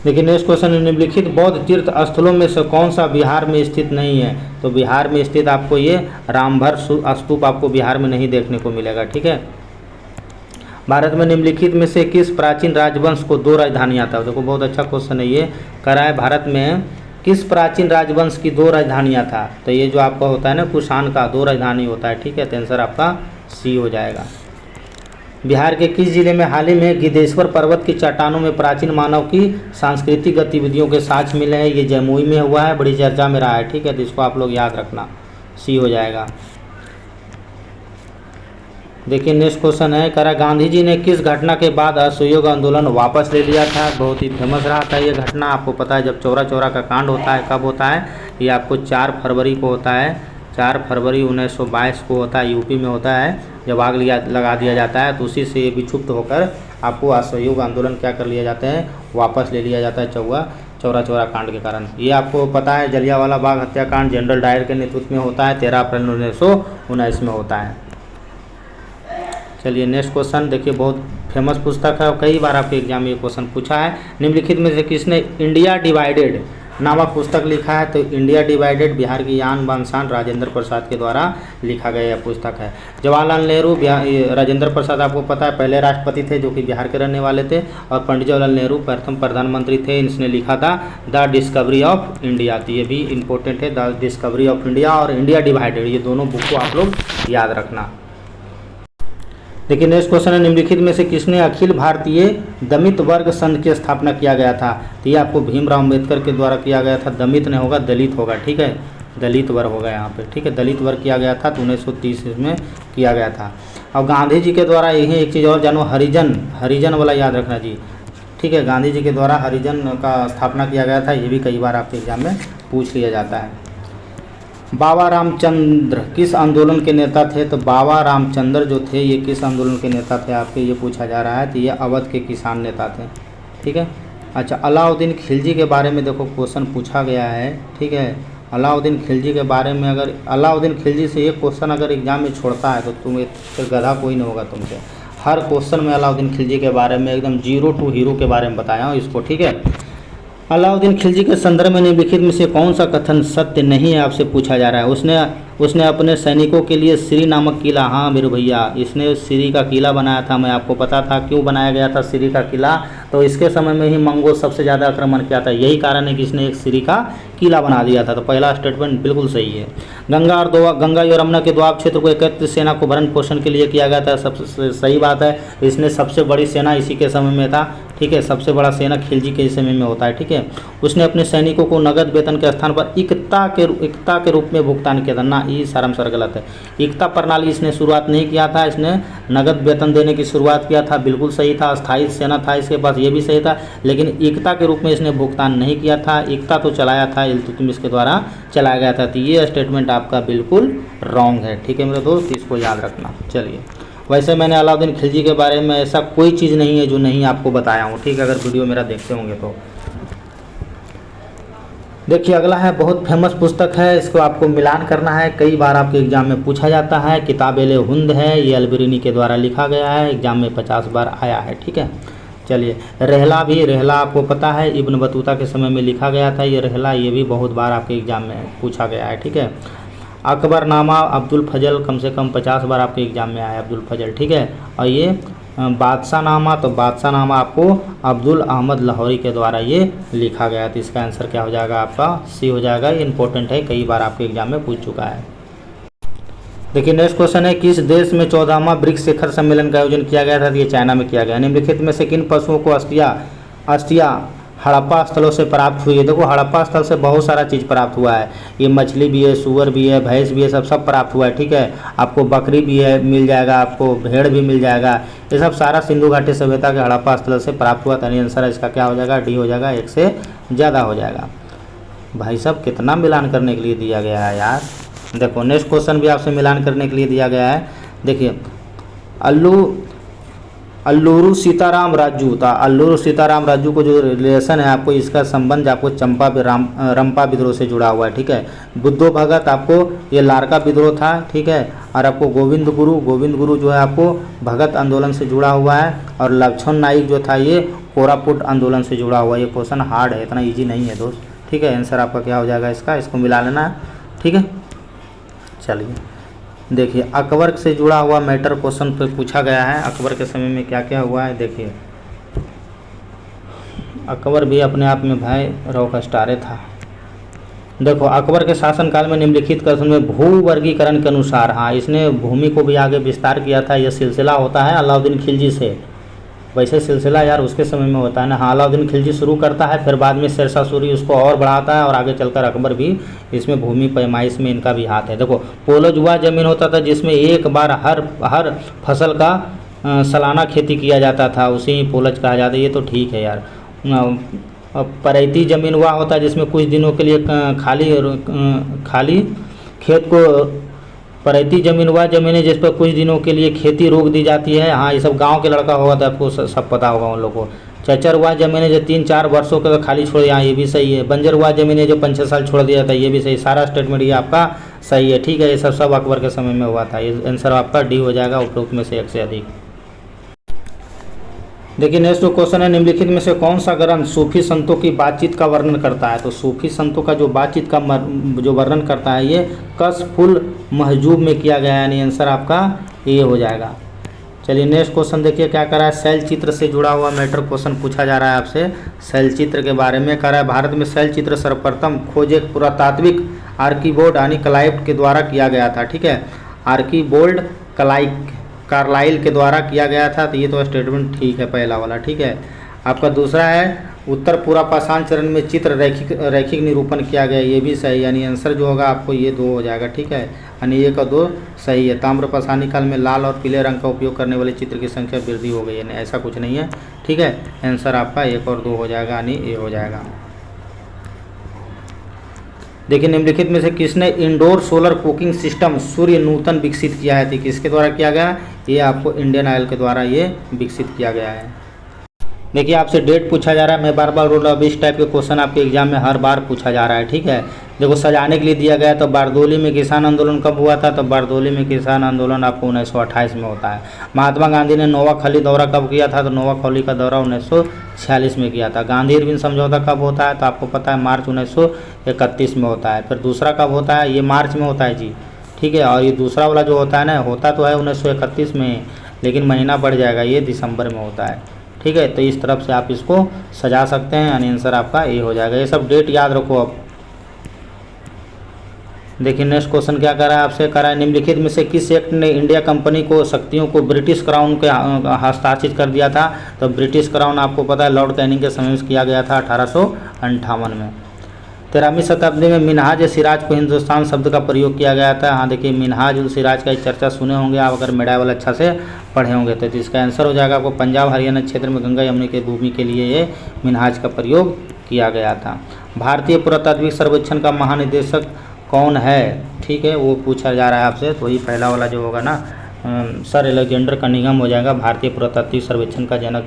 Speaker 1: देखिए, नेक्स्ट क्वेश्चन, निम्नलिखित बौद्ध तीर्थ स्थलों में से कौन सा बिहार में स्थित नहीं है? तो बिहार में स्थित आपको ये रामभर स्तूप आपको बिहार में नहीं देखने को मिलेगा। ठीक है। भारत में निम्नलिखित में से किस प्राचीन राजवंश को 2 राजधानियाँ था? देखो, बहुत अच्छा क्वेश्चन है ये। कह रहा है, भारत में किस प्राचीन राजवंश की 2 राजधानियाँ था? तो ये जो आपका होता है ना, कुषाण का 2 राजधानी होता है। ठीक है, तो आंसर आपका सी हो जाएगा। बिहार के किस जिले में हाल ही में गिद्धेश्वर पर्वत की चट्टानों में प्राचीन मानव की सांस्कृतिक गतिविधियों के साक्ष्य मिले हैं? ये जमुई में हुआ है, बड़ी चर्चा में रहा है। ठीक है, तो इसको आप लोग याद रखना, सी हो जाएगा। देखिए, नेक्स्ट क्वेश्चन है, कह रहा गांधी जी ने किस घटना के बाद असहयोग आंदोलन वापस ले लिया था? बहुत ही फेमस रहा था ये घटना, आपको पता है। जब चौरा चौरा का कांड होता है, कब होता है? ये आपको 4 फरवरी को होता है। 4 फरवरी 1922 को होता है, यूपी में होता है। जब आग लगा दिया जाता है, तो उसी से विक्षुब्ध होकर आपको असहयोग आंदोलन क्या कर लिया जाता है, वापस ले लिया जाता है चौरा चौरा कांड के कारण। ये आपको पता है, जलियांवाला बाग हत्याकांड जनरल डायर के नेतृत्व में होता है, 13 अप्रैल 1919 में होता है। चलिए, नेक्स्ट क्वेश्चन देखिए, बहुत फेमस पुस्तक है और कई बार आपके एग्जाम में ये क्वेश्चन पूछा है। निम्नलिखित में से किसने इंडिया डिवाइडेड नामक पुस्तक लिखा है? तो इंडिया डिवाइडेड बिहार की आन बान शान राजेंद्र प्रसाद के द्वारा लिखा गया यह पुस्तक है। जवाहरलाल नेहरू, राजेंद्र प्रसाद आपको पता है पहले राष्ट्रपति थे जो कि बिहार के रहने वाले थे, और पंडित जवाहरलाल नेहरू प्रथम प्रधानमंत्री थे। इसने लिखा था द डिस्कवरी ऑफ इंडिया। तो ये भी इंपॉर्टेंट है, द डिस्कवरी ऑफ इंडिया और इंडिया डिवाइडेड, ये दोनों बुक को आप लोग याद रखना। देखिए, नेक्स्ट क्वेश्चन है, निम्नलिखित में से किसने अखिल भारतीय दलित वर्ग संघ की स्थापना किया गया था? तो ये आपको भीमराव अम्बेडकर के द्वारा किया गया था। दलित नहीं होगा, दलित होगा। ठीक है, दलित वर्ग होगा यहाँ पे। ठीक है, दलित वर्ग किया गया था, तो 1930 में किया गया था। और गांधी जी के द्वारा यही एक चीज़ और जानो, हरिजन वाला याद रखना जी। ठीक है, गांधी जी के द्वारा हरिजन का स्थापना किया गया था। ये भी कई बार आपके एग्जाम में पूछ लिया जाता है। बाबा रामचंद्र किस आंदोलन के नेता थे? तो बाबा रामचंद्र जो थे ये किस आंदोलन के नेता थे आपके ये पूछा जा रहा है। तो ये अवध के किसान नेता थे। ठीक है। अच्छा, अलाउद्दीन खिलजी के बारे में देखो क्वेश्चन पूछा गया है। ठीक है, अलाउद्दीन खिलजी के बारे में अगर अलाउद्दीन खिलजी से ये क्वेश्चन अगर एग्जाम में छोड़ता है तो तुम्हें फिर गधा कोई नहीं होगा तुमसे। हर क्वेश्चन में अलाउद्दीन खिलजी के बारे में एकदम 0 to हीरो के बारे में बताया हूँ इसको। ठीक है, अलाउद्दीन खिलजी के संदर्भ में निम्नलिखित में से कौन सा कथन सत्य नहीं है आपसे पूछा जा रहा है। उसने अपने सैनिकों के लिए सिरी नामक किला, हाँ मेरे भैया, इसने सिरी का किला बनाया था। मैं आपको पता था क्यों बनाया गया था सिरी का किला, तो इसके समय में ही मंगोल सबसे ज़्यादा आक्रमण किया था। यही कारण है कि इसने एक सिरी का किला बना दिया था। तो पहला स्टेटमेंट बिल्कुल सही है। गंगा और यमुना के दोआब क्षेत्र को एकत्रित सेना को भरण पोषण के लिए किया गया था, सबसे सही बात है। इसने सबसे बड़ी सेना इसी के समय में था। ठीक ठीक है, सबसे बड़ा सेना खिलजी के समय में होता है, ठीक है। उसने अपने सैनिकों को नगद वेतन के स्थान पर इकता के रूप में भुगतान किया था ना, ये सारांश गलत है। इकता प्रणाली इसने शुरुआत नहीं किया था, इसने नगद वेतन देने की शुरुआत किया था, बिल्कुल सही था। अस्थायी सेना था इसके पास, ये भी सही था, लेकिन इकता के रूप में इसने भुगतान नहीं किया था। इकता तो चलाया था इल्तुतमिश के द्वारा चलाया गया था। तो ये स्टेटमेंट आपका बिल्कुल रॉन्ग है, ठीक है मेरे दोस्त, इसको याद रखना। चलिए, वैसे मैंने अलाउद्दीन खिलजी के बारे में ऐसा कोई चीज़ नहीं है जो नहीं आपको बताया हूँ, ठीक है, अगर वीडियो मेरा देखते होंगे तो। देखिए अगला है, बहुत फेमस पुस्तक है, इसको आपको मिलान करना है, कई बार आपके एग्जाम में पूछा जाता है। किताब-ए-हिंद है, ये अलबेरिनी के द्वारा लिखा गया है, एग्जाम में 50 बार आया है, ठीक है। चलिए, रहला आपको पता है, इब्न बतूता के समय में लिखा गया था ये रहला, ये भी बहुत बार आपके एग्जाम में पूछा गया है, ठीक है। अकबरनामा अब्दुल फजल कम से कम 50 बार आपके एग्जाम में आया अब्दुल फजल, ठीक है। और ये बादशाहनामा, तो बादशाहनामा आपको अब्दुल अहमद लाहौरी के द्वारा ये लिखा गया। तो इसका आंसर क्या हो जाएगा आपका, सी हो जाएगा। ये इंपॉर्टेंट है, कई बार आपके एग्जाम में पूछ चुका है। देखिए नेक्स्ट क्वेश्चन है, किस देश में 14वां ब्रिक्स शिखर सम्मेलन का आयोजन किया गया था? तो ये चाइना में किया गया। निम्नलिखित में से किन पशुओं को अस्थियाँ हड़प्पा स्थलों से प्राप्त हुई है? देखो हड़प्पा स्थल से बहुत सारा चीज़ प्राप्त हुआ है, ये मछली भी है, सूअर भी है, भैंस भी है, सब प्राप्त हुआ है, ठीक है। आपको बकरी भी है मिल जाएगा, आपको भेड़ भी मिल जाएगा, ये सब सारा सिंधु घाटी सभ्यता के हड़प्पा स्थल से प्राप्त हुआ था। आंसर इसका क्या हो जाएगा, डी हो जाएगा, एक से ज़्यादा हो जाएगा। भाई साहब कितना मिलान करने के लिए दिया गया है यार। देखो नेक्स्ट क्वेश्चन भी आपसे मिलान करने के लिए दिया गया है। देखिए अल्लूरू सीताराम राजू था, अल्लूरू सीताराम राजू को जो रिलेशन है आपको, इसका संबंध आपको रंपा विद्रोह से जुड़ा हुआ है, ठीक है। बुद्धो भगत आपको ये लारका विद्रोह था, ठीक है। और आपको गोविंद गुरु जो है आपको भगत आंदोलन से जुड़ा हुआ है। और लक्ष्मण नाइक जो था ये कोरापुट आंदोलन से जुड़ा हुआ है। ये क्वेश्चन हार्ड है, इतना ईजी नहीं है दोस्त, ठीक है। आंसर आपका क्या हो जाएगा इसका, इसको मिला लेना है, ठीक है। चलिए देखिए, अकबर से जुड़ा हुआ मैटर क्वेश्चन पे पूछा गया है, अकबर के समय में क्या क्या हुआ है। देखिए अकबर भी अपने आप में भाई रॉक स्टार था। देखो अकबर के शासनकाल में निम्नलिखित कथन में भूवर्गीकरण के अनुसार, हाँ इसने भूमि को भी आगे विस्तार किया था। यह सिलसिला होता है अलाउद्दीन खिलजी से, वैसे सिलसिला यार उसके समय में होता है ना। हाँ अलाउद्दीन खिलजी शुरू करता है, फिर बाद में शेरशाह सूरी उसको और बढ़ाता है, और आगे चलकर अकबर भी इसमें भूमि पैमाइश में इनका भी हाथ है। देखो पोलज हुआ ज़मीन होता था जिसमें एक बार हर फसल का सालाना खेती किया जाता था, उसे ही पोलज कहा जाता है। ये तो ठीक है यार। परैती ज़मीन हुआ होता है जिसमें कुछ दिनों के लिए खाली खेत को, परैती ज़मीन वह ज़मीन है जिस पर कुछ दिनों के लिए खेती रोक दी जाती है। हाँ ये सब गांव के लड़का होगा तो आपको सब पता होगा उन लोगों को। चचर हुआ ज़मीन है जो 3-4 वर्षों के खाली छोड़ दिया, ये भी सही है। बंजर हुआ ज़मीन है जो 5-6 साल छोड़ दिया था, ये भी सही। सारा स्टेटमेंट ये आपका सही है, ठीक है। ये सब अकबर के समय में हुआ था। ये आंसर आपका डी हो जाएगा, उपरोक्त में से एक से अधिक। देखिए नेक्स्ट क्वेश्चन है, निम्नलिखित में से कौन सा ग्रंथ सूफी संतों की बातचीत का वर्णन करता है? तो सूफी संतों का जो बातचीत का जो वर्णन करता है ये कशफुल महजूब में किया गया है, यानी आंसर आपका ये हो जाएगा। चलिए नेक्स्ट क्वेश्चन देखिए क्या कर रहा है, शैल चित्र से जुड़ा हुआ मैटर क्वेश्चन पूछा जा रहा है आपसे। शैल चित्र के बारे में कर रहा है, भारत में शैल चित्र सर्वप्रथम खोज एक पुरातात्विक आर्कीबोल्ड यानी क्लाइव के द्वारा किया गया था, ठीक है। आर्कीबोल्ड कार्लाइल के द्वारा किया गया था। तो ये तो स्टेटमेंट ठीक है पहला वाला, ठीक है। आपका दूसरा है उत्तर पूरा पाषाण चरण में चित्र रैखिक निरूपण किया गया, ये भी सही, यानी आंसर जो होगा आपको ये 2 हो जाएगा, ठीक है। यानी 1 और 2 सही है। ताम्र पाषाणी काल में लाल और पीले रंग का उपयोग करने वाले चित्र की संख्या वृद्धि हो गई, यानी ऐसा कुछ नहीं है, ठीक है। आंसर आपका 1 और 2 हो जाएगा, यानी ये हो जाएगा। देखिए निम्नलिखित में से किसने इंडोर सोलर कुकिंग सिस्टम सूर्य नूतन विकसित किया है? तो किसके द्वारा किया गया? ये आपको इंडियन ऑयल के द्वारा ये विकसित किया गया है। देखिए आपसे डेट पूछा जा रहा है, मैं बार बार बोल रहा हूँ, इस टाइप के क्वेश्चन आपके एग्जाम में हर बार पूछा जा रहा है, ठीक है। देखो सजाने के लिए दिया गया, तो बारदोली में किसान आंदोलन कब हुआ था? तो बारदोली में किसान आंदोलन आपको 1928 में होता है। महात्मा गांधी ने नोआखली दौरा कब किया था? तो नोआखली का दौरा 1946 में किया था। गांधी इरविन समझौता कब होता है? तो आपको पता है मार्च 1931 में होता है। फिर दूसरा कब होता है? ये मार्च में होता है जी, ठीक है। और ये दूसरा वाला जो होता है ना, होता तो है 1931 में, लेकिन महीना बढ़ जाएगा, ये दिसंबर में होता है, ठीक है। तो इस तरफ से आप इसको सजा सकते हैं, यानी आंसर आपका ए हो जाएगा। ये सब डेट याद रखो अब। देखिए नेक्स्ट क्वेश्चन क्या करा है आपसे, करा है निम्नलिखित में से किस एक्ट ने इंडिया कंपनी को शक्तियों को ब्रिटिश क्राउन के हस्ताक्षरित कर दिया था। तो ब्रिटिश क्राउन आपको पता है लॉर्ड कैनिंग के समय में किया गया था 1858 में। 13वीं शताब्दी में मिनहाज सिराज को हिंदुस्तान शब्द का प्रयोग किया गया था। हाँ देखिए मिनहाज उल सिराज का चर्चा सुने होंगे आप अगर मेडावल अच्छा से पढ़े होंगे तो इसका आंसर हो जाएगा आपको पंजाब हरियाणा क्षेत्र में गंगा यमुना की भूमि के लिए ये मिनहाज का प्रयोग किया गया था। भारतीय पुरातात्विक सर्वेक्षण का महानिदेशक कौन है, ठीक है, वो पूछा जा रहा है आपसे। तो वही पहला वाला जो होगा ना सर एलेक्जेंडर कनिंघम हो जाएगा। भारतीय पुरातात्विक सर्वेक्षण का जनक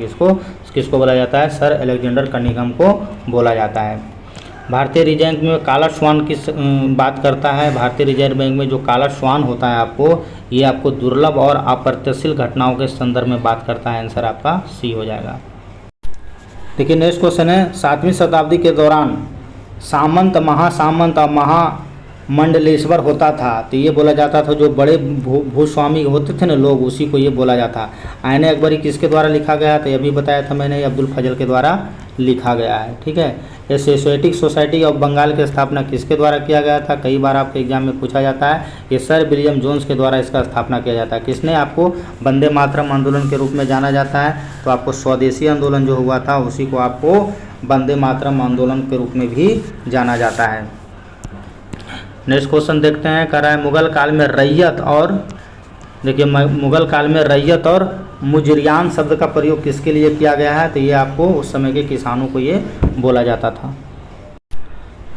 Speaker 1: किसको बोला जाता है, सर एलेक्जेंडर कनिंघम को बोला जाता है। भारतीय रिजर्व बैंक में काला श्वान की बात करता है। भारतीय रिजर्व बैंक में जो काला श्वान होता है ये आपको दुर्लभ और अप्रत्याशित घटनाओं के संदर्भ में बात करता है। आंसर आपका सी हो जाएगा। देखिए नेक्स्ट क्वेश्चन है 7वीं शताब्दी के दौरान सामंत महासामंत और महामंडलेश्वर होता था। तो ये बोला जाता था जो बड़े भूस्वामी होते थे ना लोग, उसी को ये बोला जाता। आईने अकबरी किसके द्वारा लिखा गया था, ये भी बताया था मैंने, अब्दुल फजल के द्वारा लिखा गया है। ठीक है, ये एशियाटिक सोसाइटी ऑफ बंगाल की स्थापना किसके द्वारा किया गया था, कई बार आपके एग्जाम में पूछा जाता है। ये सर विलियम जोन्स के द्वारा इसका स्थापना किया जाता है। किसने, आपको वंदे मातरम आंदोलन के रूप में जाना जाता है। तो आपको स्वदेशी आंदोलन जो हुआ था उसी को आपको वंदे मातरम आंदोलन के रूप में भी जाना जाता है। नेक्स्ट क्वेश्चन देखते हैं, कह रहा है मुगल काल में रैयत और देखिए मुगल काल में रैयत और मुजरियान शब्द का प्रयोग किसके लिए किया गया है। तो ये आपको उस समय के किसानों को ये बोला जाता था।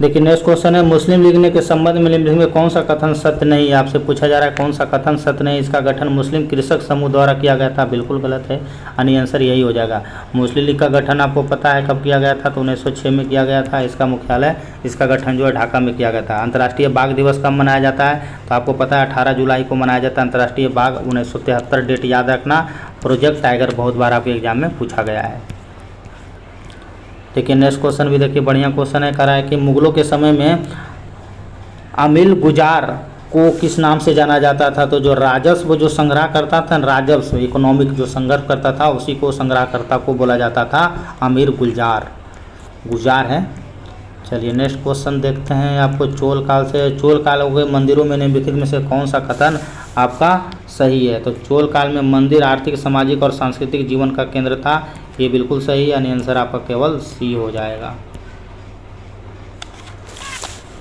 Speaker 1: देखिए नेक्स्ट क्वेश्चन है मुस्लिम लीग ने के संबंध में निम्नलिखित में कौन सा कथन सत्य नहीं है। आपसे पूछा जा रहा है कौन सा कथन सत्य नहीं। इसका गठन मुस्लिम कृषक समूह द्वारा किया गया था, बिल्कुल गलत है, यानी आंसर यही हो जाएगा। मुस्लिम लीग का गठन आपको पता है कब किया गया था, तो 1906 में किया गया था। इसका मुख्यालय, इसका गठन जो है ढाका में किया गया था। अंतर्राष्ट्रीय बाघ दिवस कब मनाया जाता है, तो आपको पता है 18 जुलाई को मनाया जाता है अंतर्राष्ट्रीय बाघ। 1973 डेट याद रखना। प्रोजेक्ट टाइगर बहुत बार आपके एग्जाम में पूछा गया है। देखिए नेक्स्ट क्वेश्चन भी देखिए बढ़िया क्वेश्चन है, कह रहा है कि मुगलों के समय में अमील गुजार को किस नाम से जाना जाता था। तो जो राजस्व जो संग्रह करता था, राजस्व इकोनॉमिक जो संग्रह करता था, उसी को संग्रहकर्ता को बोला जाता था अमीर गुजार है। चलिए नेक्स्ट क्वेश्चन देखते हैं आपको चोल काल से। चोल काल के मंदिरों में निम्नलिखित में से कौन सा कथन आपका सही है। तो चोल काल में मंदिर आर्थिक सामाजिक और सांस्कृतिक जीवन का केंद्र था, ये बिल्कुल सही है, यानी आंसर आपका केवल सी हो जाएगा।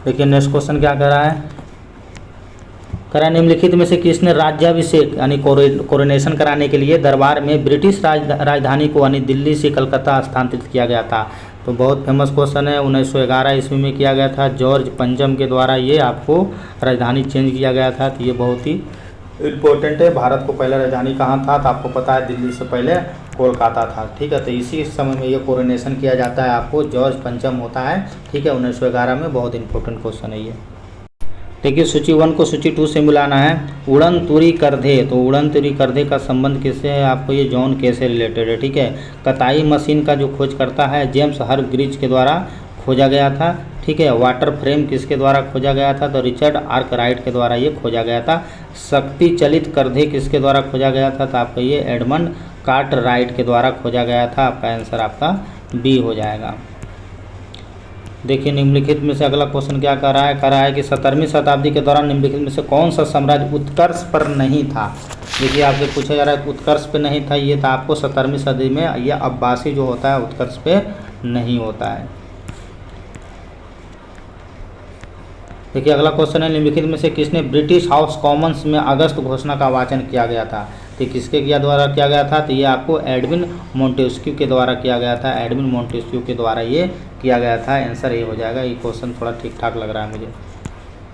Speaker 1: देखिए नेक्स्ट क्वेश्चन क्या कर रहा है, कह रहा है निम्नलिखित में से किसने राज्याभिषेक यानी कोरोनेशन कराने के लिए दरबार में ब्रिटिश राजधानी को यानी दिल्ली से कलकत्ता स्थानांतरित किया गया था। तो बहुत फेमस क्वेश्चन है, 1911 ईस्वी में किया गया था। जॉर्ज पंचम के द्वारा ये आपको राजधानी चेंज किया गया था। तो ये बहुत ही इम्पोर्टेंट है। भारत को पहले राजधानी कहाँ था, तो आपको पता है दिल्ली से पहले कोलकाता था। ठीक है, तो इसी समय में ये कोरोनेशन किया जाता है, आपको जॉर्ज पंचम होता है। ठीक है, 1911 में। बहुत इंपॉर्टेंट क्वेश्चन है ये। देखिए सूची 1 को सूची 2 से मिलाना है। उड़न तुरी करधे, तो उड़न तुरी करधे का संबंध किससे है, आपको ये जॉन के से रिलेटेड है। ठीक है, कताई मशीन का जो खोज करता है जेम्स हर्ग्रीव्स के द्वारा खोजा गया था। ठीक है, वाटर फ्रेम किसके द्वारा खोजा गया था, तो रिचर्ड आर्कराइट के द्वारा ये खोजा गया था। शक्ति चलित करधे किसके द्वारा खोजा गया था, तो आपका ये एडमंड कार्टराइट के द्वारा खोजा गया था। आपका आंसर आपका बी हो जाएगा। देखिए निम्नलिखित में से अगला क्वेश्चन क्या कर रहा है कि 17वीं शताब्दी के दौरान निम्नलिखित में से कौन सा साम्राज्य उत्कर्ष पर नहीं था। देखिए आपसे पूछा जा रहा है उत्कर्ष पे नहीं था, ये था आपको 17वीं सदी में यह अब्बासी जो होता है उत्कर्ष पे नहीं होता है। देखिए अगला क्वेश्चन है निम्नलिखित में से किसने ब्रिटिश हाउस कॉमन्स में अगस्त घोषणा का वाचन किया गया था। तो किसके द्वारा किया गया था, तो ये आपको एडविन मोंटेस्क्यू के द्वारा किया गया था। एडविन मोंटेस्क्यू के द्वारा ये किया गया था। आंसर ये हो जाएगा। ये क्वेश्चन थोड़ा ठीक ठाक लग रहा है मुझे।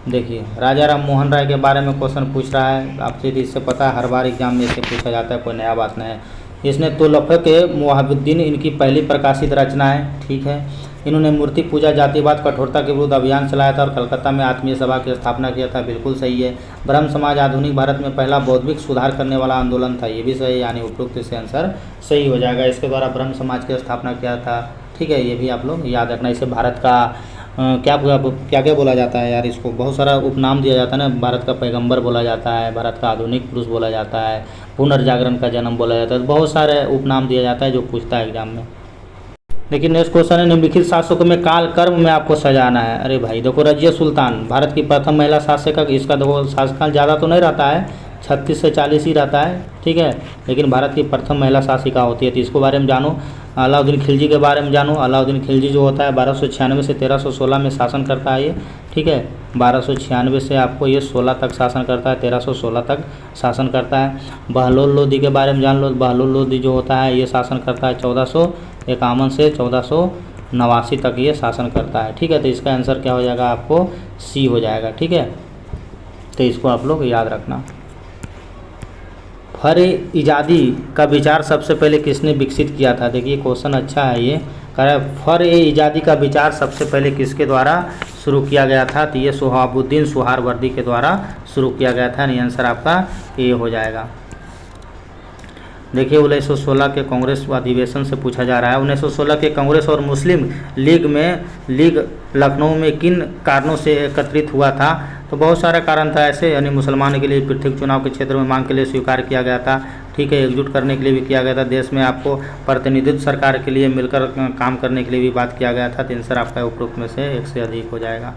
Speaker 1: देखिए राजा राम मोहन राय के बारे में क्वेश्चन पूछ रहा है आपसे, इससे पता है हर बार एग्जाम में इसे पूछा जाता है, कोई नया बात नहीं है। इसने तुलफ़ के मुहाबुद्दीन इनकी पहली प्रकाशित रचना है। ठीक है, इन्होंने मूर्ति पूजा जातिवाद कठोरता के विरुद्ध अभियान चलाया था और कलकत्ता में आत्मीय सभा की स्थापना किया था। बिल्कुल सही है। ब्रह्म समाज आधुनिक भारत में पहला बौद्धिक सुधार करने वाला आंदोलन था, ये भी सही, यानी उपयुक्त से आंसर सही हो जाएगा। इसके द्वारा ब्रह्म समाज की स्थापना किया था। ठीक है, ये भी आप लोग याद रखना। इसे भारत का क्या क्या बोला जाता है यार, इसको बहुत सारा उपनाम दिया जाता है ना। भारत का पैगंबर बोला जाता है, भारत का आधुनिक पुरुष बोला जाता है, पुनर्जागरण का जन्म बोला जाता है, बहुत सारे उपनाम दिया जाता है जो पूछता है एग्जाम में। देखिए नेक्स्ट क्वेश्चन है, निम्नलिखित शासकों में काल कर्म में आपको सजाना है। अरे भाई देखो, रजिया सुल्तान भारत की प्रथम महिला शासक, इसका देखो शासनकाल ज़्यादा तो नहीं रहता है, 36 से 40 ही रहता है, ठीक है, लेकिन भारत की प्रथम महिला शासिका होती है, तो इसको बारे में जानो। अलाउद्दीन खिलजी के बारे में जानो। अलाउद्दीन खिलजी जो होता है 1296 से 1316 में शासन करता है ये, ठीक है, 1296 से आपको ये 16 तक शासन करता है, 1316 तक शासन करता है। बहलोल लोदी के बारे में जान लो। बहलोल लोदी जो होता है ये शासन करता है 1451 से 1489 तक ये शासन करता है, ठीक है, तो इसका आंसर क्या हो जाएगा आपको सी हो जाएगा, ठीक है, तो इसको आप लोग याद रखना। फर-ए-इजादी का विचार सबसे पहले किसने विकसित किया था? देखिए क्वेश्चन अच्छा है ये, कह रहा है फर-ए-इजादी का विचार सबसे पहले किसके द्वारा शुरू किया गया था? तो ये सोहाबुद्दीन सुहारवर्दी के द्वारा शुरू किया गया था, नहीं आंसर आपका ए हो जाएगा। देखिए 1916 के कांग्रेस अधिवेशन से पूछा जा रहा है, 1916 के कांग्रेस और मुस्लिम लीग लखनऊ में किन कारणों से एकत्रित हुआ था? तो बहुत सारा कारण था ऐसे, यानी मुसलमानों के लिए पृथक चुनाव के क्षेत्र में मांग के लिए स्वीकार किया गया था, ठीक है, एकजुट करने के लिए भी किया गया था, देश में आपको प्रतिनिधित्व सरकार के लिए मिलकर काम करने के लिए भी बात किया गया था, तो आंसर आपका उपरोक्त में से एक से अधिक हो जाएगा।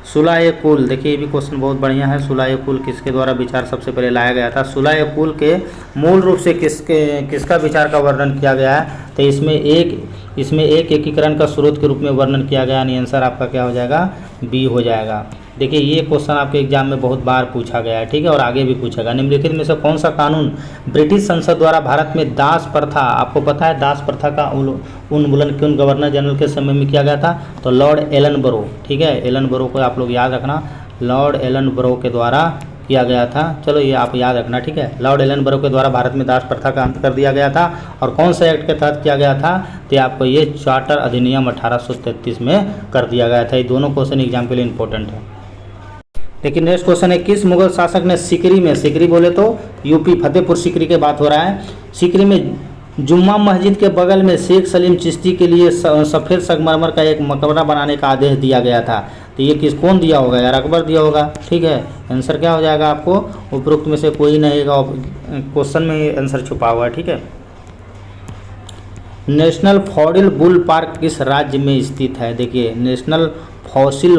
Speaker 1: सुलह-ए-कुल, देखिए ये भी क्वेश्चन बहुत बढ़िया है। सुलह-ए-कुल किसके द्वारा विचार सबसे पहले लाया गया था? सुलह-ए-कुल के मूल रूप से किसका विचार का वर्णन किया गया है? तो इसमें एक एकीकरण का स्रोत के रूप में वर्णन किया गया, यानी आंसर आपका क्या हो जाएगा बी हो जाएगा। देखिए ये क्वेश्चन आपके एग्जाम में बहुत बार पूछा गया है, ठीक है, और आगे भी पूछेगा। निम्नलिखित में से कौन सा कानून ब्रिटिश संसद द्वारा भारत में दास प्रथा, आपको पता है दास प्रथा का उन्मूलन किन गवर्नर जनरल के समय में किया गया था? तो लॉर्ड एलन बरो, ठीक है, एलन बरो को आप लोग याद रखना, लॉर्ड एलन बरो के द्वारा किया गया था। चलो ये आप याद रखना, ठीक है, लॉर्ड एलन बरो के द्वारा भारत में दास प्रथा का अंत कर दिया गया था, और कौन से एक्ट के तहत किया गया था? तो आपको ये चार्टर अधिनियम 1833 में कर दिया गया था। ये दोनों क्वेश्चन एग्जाम के लिए इंपॉर्टेंट है। लेकिन नेक्स्ट क्वेश्चन है, किस मुगल शासक ने सिकरी बोले तो यूपी फतेहपुर सिकरी के बात हो रहा है, सिकरी में जुम्मा मस्जिद के बगल में शेख सलीम चिश्ती के लिए सफ़ेद संगमरमर का एक मकबरा बनाने का आदेश दिया गया था। तो ये कौन दिया होगा यार? अकबर दिया होगा, ठीक है, आंसर क्या हो जाएगा आपको उपरोक्त में से कोई नहीं होगा, क्वेश्चन में आंसर छुपा हुआ है, ठीक है। नेशनल फॉसिल वुड पार्क किस राज्य में स्थित है? देखिए नेशनल फॉसिल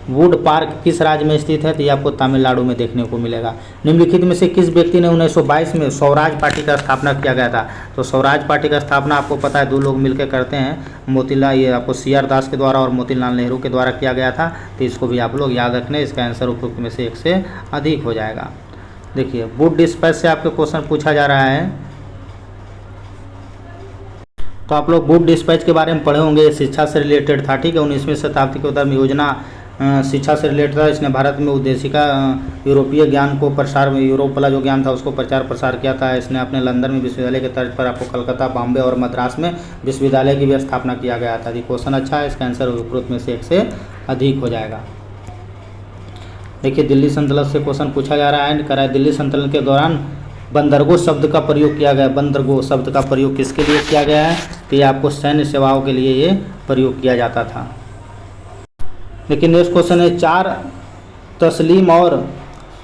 Speaker 1: वुड पार्क किस राज्य में स्थित है? तो ये आपको तमिलनाडु में देखने को मिलेगा। निम्नलिखित में से किस व्यक्ति ने 1922 में स्वराज पार्टी का स्थापना किया गया था? तो स्वराज पार्टी का स्थापना आपको पता है दो लोग मिलकर करते हैं, मोतीलाल, ये आपको CR दास के द्वारा और मोतीलाल नेहरू के द्वारा किया गया था, तो इसको भी आप लोग याद रखने, इसका आंसर उपरोक्त में से एक से अधिक हो जाएगा। देखिए वुड डिस्पैच से आपके क्वेश्चन पूछा जा रहा है, तो आप लोग वुड डिस्पैच के बारे में पढ़े होंगे, शिक्षा से रिलेटेड था, ठीक है, 19वीं शताब्दी के उत्तर में योजना शिक्षा से रिलेटेड था। इसने भारत में उद्देशिका यूरोपीय ज्ञान को प्रसार में, यूरोप वाला जो ज्ञान था उसको प्रचार प्रसार किया था। इसने अपने लंदन में विश्वविद्यालय के तर्ज पर आपको कलकत्ता, बॉम्बे और मद्रास में विश्वविद्यालय की भी स्थापना किया गया था। ये क्वेश्चन अच्छा है, इसका आंसर उपरोक्त में से एक से अधिक हो जाएगा। देखिए दिल्ली सल्तनत से क्वेश्चन पूछा जा रहा है, कह रहा है दिल्ली सल्तनत के दौरान बंदरगाह शब्द का प्रयोग किया गया। बंदरगाह शब्द का प्रयोग किसके लिए किया गया है? तो ये आपको सैन्य सेवाओं के लिए ये प्रयोग किया जाता था। लेकिन नेक्स्ट क्वेश्चन है, चार तस्लीम और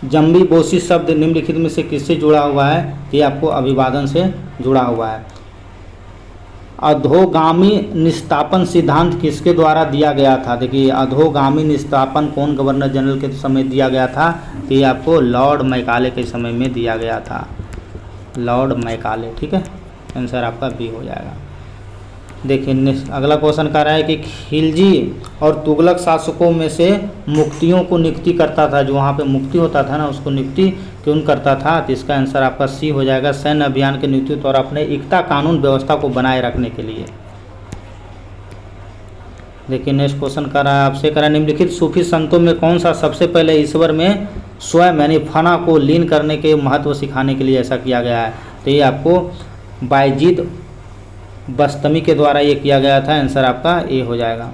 Speaker 1: जम्बी बोसी शब्द निम्नलिखित में से किससे जुड़ा हुआ है? तो ये आपको अभिवादन से जुड़ा हुआ है। अधोगामी निस्तापन सिद्धांत किसके द्वारा दिया गया था? देखिए अधोगामी निस्तापन कौन गवर्नर जनरल के समय दिया गया था? तो ये आपको लॉर्ड मैकाले के समय में दिया गया था, लॉर्ड मैकाले, ठीक है, आंसर आपका बी हो जाएगा। देखिए अगला क्वेश्चन कह रहा है कि खिलजी और तुगलक शासकों में से मुक्तियों को नियुक्ति करता था, जो वहाँ पे मुक्ति होता था ना उसको नियुक्ति क्यों करता था? तो इसका आंसर आपका सी हो जाएगा, सैन्य अभियान के नेतृत्व और अपने एकता कानून व्यवस्था को बनाए रखने के लिए। देखिए नेक्स्ट क्वेश्चन कर रहा है आपसे, कह रहा है निम्नलिखित सूफी संतों में कौन सा सबसे पहले ईश्वर में स्वयं यानी फना को लीन करने के महत्व सिखाने के लिए ऐसा किया गया है? तो ये आपको बायजीद बस्तमी के द्वारा ये किया गया था, आंसर आपका ए हो जाएगा।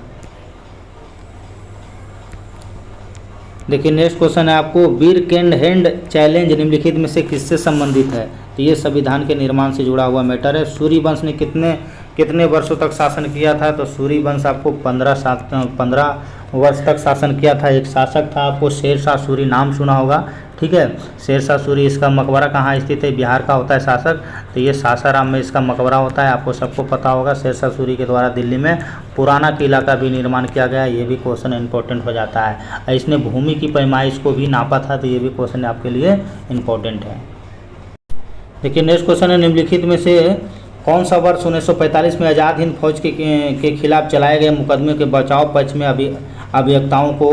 Speaker 1: देखिए नेक्स्ट क्वेश्चन है आपको, बीरकेंड हैंड चैलेंज निम्नलिखित में से किससे संबंधित है? तो ये संविधान के निर्माण से जुड़ा हुआ मैटर है। सूर्यवंश ने कितने वर्षों तक शासन किया था? तो सूर्यवंश आपको 15 वर्ष तक शासन किया था। एक शासक था, आपको शेरशाह सूरी नाम सुना होगा, ठीक है। शेरशाह सूरी, इसका मकबरा कहाँ स्थित है, बिहार का होता है शासक, तो ये सासाराम में इसका मकबरा होता है, आपको सबको पता होगा। शेरशाह सूरी के द्वारा दिल्ली में पुराना किला का भी निर्माण किया गया, ये भी क्वेश्चन इंपॉर्टेंट हो जाता है। इसने भूमि की पैमाइश को भी नापा था, तो ये भी क्वेश्चन आपके लिए इम्पोर्टेंट है। देखिए नेक्स्ट क्वेश्चन है, निम्नलिखित में से कौन सा वर्ष 1945 में आज़ाद हिंद फौज के खिलाफ चलाए गए मुकदमे के बचाव पक्ष में अभियुक्ताओं को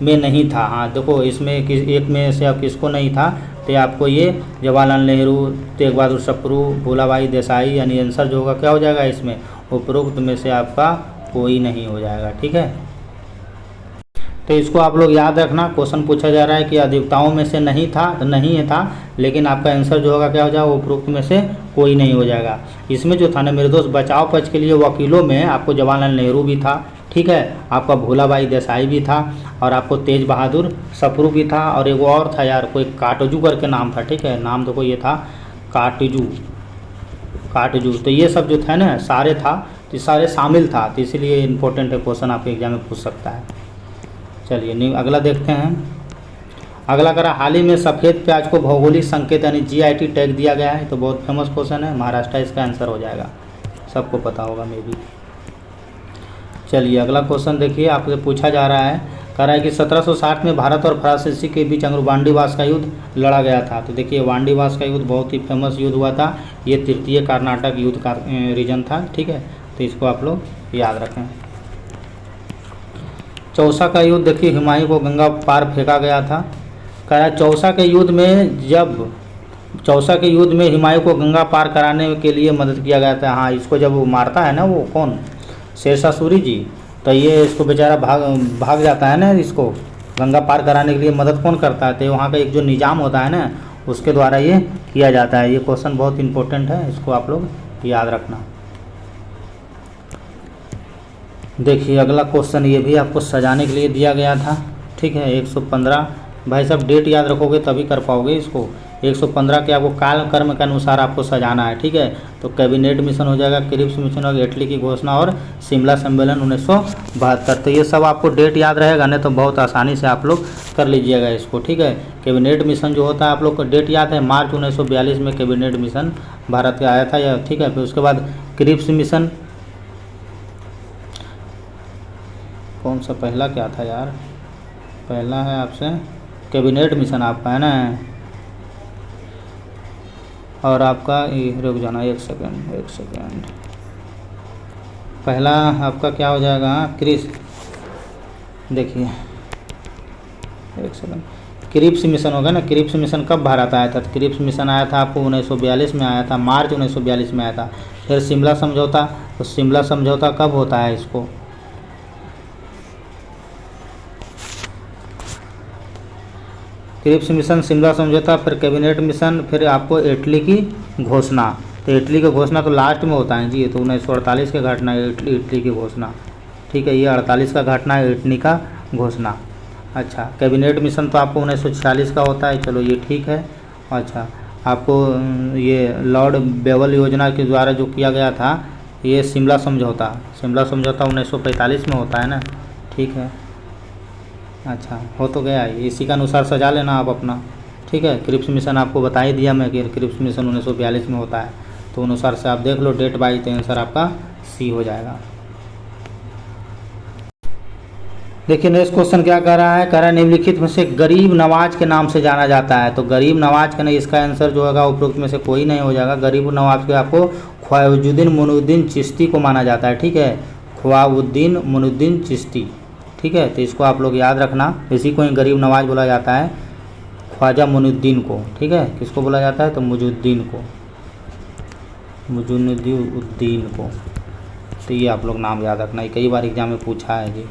Speaker 1: में नहीं था। हाँ देखो, इसमें एक में से अब किसको नहीं था, तो आपको ये जवाहरलाल नेहरू, तेग बहादुर सप्रू, भूलाभाई देसाई, यानी आंसर जो होगा क्या हो जाएगा इसमें, उपरोक्त में से आपका कोई नहीं हो जाएगा, ठीक है। तो इसको आप लोग याद रखना, क्वेश्चन पूछा जा रहा है कि अधिवक्ताओं में से नहीं था, तो नहीं है था, लेकिन आपका आंसर जो होगा क्या हो जाएगा, उपरोक्त में से कोई नहीं हो जाएगा। इसमें जो था ना मेरे दोस्त, बचाव पक्ष के लिए वकीलों में आपको जवाहरलाल नेहरू भी था, ठीक है, आपका भूलाभाई देसाई भी था, और आपको तेज बहादुर सप्रू भी था, और एक और था यार, कोई काटजू करके नाम था, ठीक है, नाम देखो ये था काटजू। तो ये सब जो था ना सारे था, तो सारे शामिल था, तो इसीलिए इम्पोर्टेंट है, क्वेश्चन आपके एग्जाम में पूछ सकता है। चलिए अगला देखते हैं। अगला करा, हाल ही में सफ़ेद प्याज को भौगोलिक संकेत यानी GIT टैग दिया गया है, तो बहुत फेमस क्वेश्चन है, महाराष्ट्र इसका आंसर हो जाएगा, सबको पता होगा मे भी। चलिए अगला क्वेश्चन देखिए, आपसे पूछा जा रहा है, कह रहा है कि 1760 में भारत और फ्रांसीसी के बीच वांडीवास का युद्ध लड़ा गया था। तो देखिए वांडीवास का युद्ध बहुत ही फेमस युद्ध हुआ था, ये तृतीय कर्नाटक युद्ध का रीजन था, ठीक है, तो इसको आप लोग याद रखें। चौसा का युद्ध, देखिए हुमायूं को गंगा पार फेंका गया था। कह रहा है चौसा के युद्ध में हुमायूं को गंगा पार कराने के लिए मदद किया गया था। हाँ, इसको जब वो मारता है ना, वो कौन, शेरशाह सूरी जी, तो ये इसको बेचारा भाग जाता है ना, इसको गंगा पार कराने के लिए मदद कौन करता है, तो वहाँ का एक जो निज़ाम होता है ना, उसके द्वारा ये किया जाता है। ये क्वेश्चन बहुत इंपॉर्टेंट है, इसको आप लोग याद रखना। देखिए अगला क्वेश्चन, ये भी आपको सजाने के लिए दिया गया था, ठीक है, 115। भाई साहब डेट याद रखोगे तभी कर पाओगे इसको। 115 के आपको काल कर्म के अनुसार आपको सजाना है, ठीक है। तो कैबिनेट मिशन हो जाएगा, क्रिप्स मिशन हो गया, इटली की घोषणा और शिमला सम्मेलन 1972। तो ये सब आपको डेट याद रहेगा, नहीं तो बहुत आसानी से आप लोग कर लीजिएगा इसको, ठीक है। कैबिनेट मिशन जो होता है आप लोग को डेट याद है, मार्च 1942 में कैबिनेट मिशन भारत का आया था, या ठीक है। फिर उसके बाद क्रिप्स मिशन, कौन सा पहला क्या था यार, पहला है आपसे कैबिनेट मिशन आपका है ना, और आपका रुक जाना एक सेकेंड, पहला आपका क्या हो जाएगा, देखिए एक सेकेंड, क्रिप्स मिशन होगा ना। क्रिप्स मिशन कब भारत आया था, तो क्रिप्स मिशन आया था आपको 1942 में आया था, मार्च 1942 में आया था। फिर शिमला समझौता, तो शिमला समझौता कब होता है इसको, क्रिप्स मिशन, शिमला समझौता, फिर कैबिनेट मिशन, फिर आपको इटली की घोषणा। तो इटली की घोषणा तो लास्ट में होता है जी, तो 1948 की घटना है इटली की घोषणा, ठीक है। ये 48 का घटना है इटली का घोषणा। अच्छा, कैबिनेट मिशन तो आपको 1946 का होता है, चलो ये ठीक है। अच्छा, आपको ये लॉर्ड बेवल योजना के द्वारा जो किया गया था, ये शिमला समझौता 1945 में होता है ना, ठीक है। अच्छा, हो तो गया, इसी का अनुसार सजा लेना आप अपना, ठीक है। क्रिप्स मिशन आपको बता ही दिया मैं कि क्रिप्स मिशन 1942 में होता है, तो अनुसार से आप देख लो डेट बाई, तो आंसर आपका सी हो जाएगा। देखिए नेक्स्ट क्वेश्चन क्या कह रहा है, कह रहा है निम्नलिखित में से गरीब नवाज के नाम से जाना जाता है। तो गरीब नवाज का नहीं, इसका आंसर जो होगा उपरोक्त में से कोई नहीं हो जाएगा। गरीब नवाज के आपको ख्वाजउद्दीन मुइनुद्दीन चिश्ती को माना जाता है, ठीक है, ख्वाजउद्दीन मुइनुद्दीन चिश्ती, ठीक है। तो इसको आप लोग याद रखना, इसी को ही गरीब नवाज बोला जाता है, ख्वाजा मुइनुद्दीन को, ठीक है। किसको बोला जाता है, तो मुइनुद्दीन को। तो ये आप लोग नाम याद रखना, ये कई बार एग्जाम में पूछा है जी।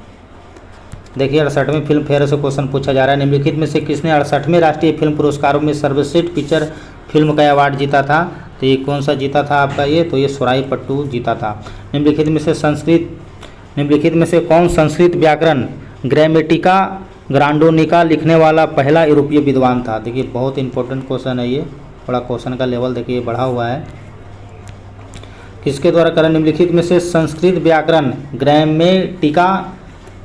Speaker 1: देखिए 68वें फिल्म फेयर से क्वेश्चन पूछा जा रहा है, निम्नलिखित में से किसने 68वें राष्ट्रीय फिल्म पुरस्कारों में सर्वश्रेष्ठ फीचर फिल्म का अवार्ड जीता था। तो ये कौन सा जीता था आपका, ये तो ये सोराईपट्टू जीता था। निम्नलिखित में से कौन संस्कृत व्याकरण ग्रामेटिका ग्रांडोनिका लिखने वाला पहला यूरोपीय विद्वान था। देखिए बहुत इंपॉर्टेंट क्वेश्चन है ये, बड़ा क्वेश्चन का लेवल देखिए बढ़ा हुआ है। किसके द्वारा करें, निम्नलिखित में से संस्कृत व्याकरण ग्रामेटिका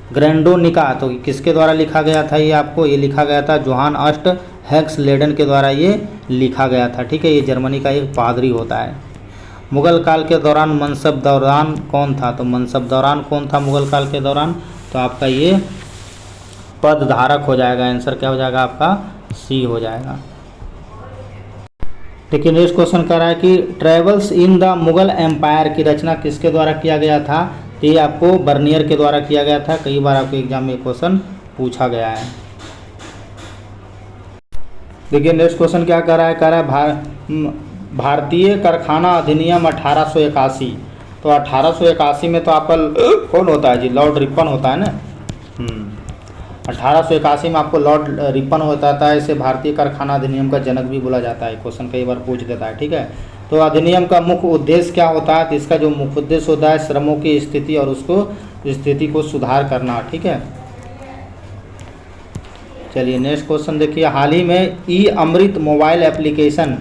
Speaker 1: ग्रैंडोनिका, तो किसके द्वारा लिखा गया था ये आपको, ये लिखा गया था जोहान अस्ट हेक्स लेडन के द्वारा ये लिखा गया था। ठीक है, ये जर्मनी का एक पादरी होता है। मुगल काल के दौरान मनसब दौरान कौन था, तो मनसब दौरान कौन था मुगल काल के दौरान, तो आपका ये पद धारक हो जाएगा। आंसर क्या हो जाएगा आपका सी हो जाएगा। देखिए नेक्स्ट क्वेश्चन कर रहा है कि travels in the Mughal empire की रचना किसके द्वारा किया गया था, तो ये आपको बर्नियर के द्वारा किया गया था। कई बार आपके एग्जाम में क्वेश्चन पूछा गया है। देखिए नेक्स्ट क्वेश्चन क्या कर रहा है, भारतीय कारखाना अधिनियम 1881। तो 1881 में तो आपका कौन होता है जी, लॉर्ड रिपन होता है ना। 1881 में आपको लॉर्ड रिपन होता था। इसे भारतीय कारखाना अधिनियम का जनक भी बोला जाता है। क्वेश्चन कई बार पूछ देता है। ठीक है, तो अधिनियम का मुख्य उद्देश्य क्या होता है, तो इसका जो मुख्य उद्देश्य होता है श्रमों की स्थिति और उसको स्थिति को सुधार करना। ठीक है, चलिए नेक्स्ट क्वेश्चन देखिए, हाल ही में ई अमृत मोबाइल एप्लीकेशन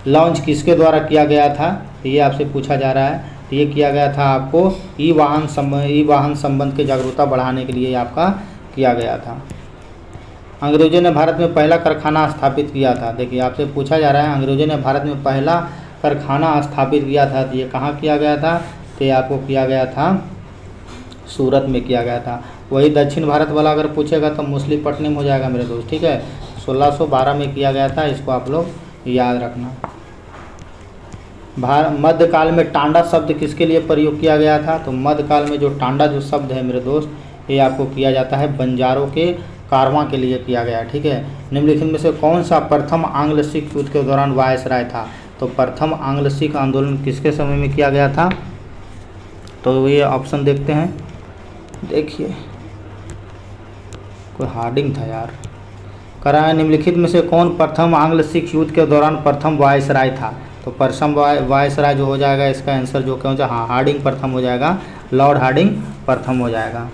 Speaker 1: लॉन्च किसके द्वारा किया गया था, तो ये आपसे पूछा जा रहा है। तो ये किया गया था आपको ई वाहन संबंध की जागरूकता बढ़ाने के लिए आपका किया गया था। अंग्रेजों ने भारत में पहला कारखाना स्थापित किया था। देखिए आपसे पूछा जा रहा है अंग्रेजों ने भारत में पहला कारखाना स्थापित किया था, तो ये कहाँ किया गया था, तो ये आपको किया गया था सूरत में किया गया था। वही दक्षिण भारत वाला अगर पूछेगा तो मछलीपट्टनम हो जाएगा मेरे दोस्त। ठीक है, 1612 में किया गया था, इसको आप लोग याद रखना। मध्यकाल में टांडा शब्द किसके लिए प्रयोग किया गया था, तो मध्यकाल में जो टांडा जो शब्द है मेरे दोस्त, ये आपको किया जाता है बंजारों के कारवां के लिए किया गया। ठीक है, निम्नलिखित में से कौन सा प्रथम आंग्ल सिख युद्ध के दौरान वायसराय था, तो प्रथम आंग्ल सिख आंदोलन किसके समय में किया गया था, तो ये ऑप्शन देखते हैं। देखिए कोई हार्डिंग था यार, करा है निम्नलिखित में से कौन प्रथम आंग्ल सिख युद्ध के दौरान प्रथम वायसराय था, तो प्रथम वायसराय जो हो जाएगा इसका आंसर जो क्या हो जाएगा, हाँ हार्डिंग प्रथम हो जाएगा, लॉर्ड हार्डिंग प्रथम हो जाएगा।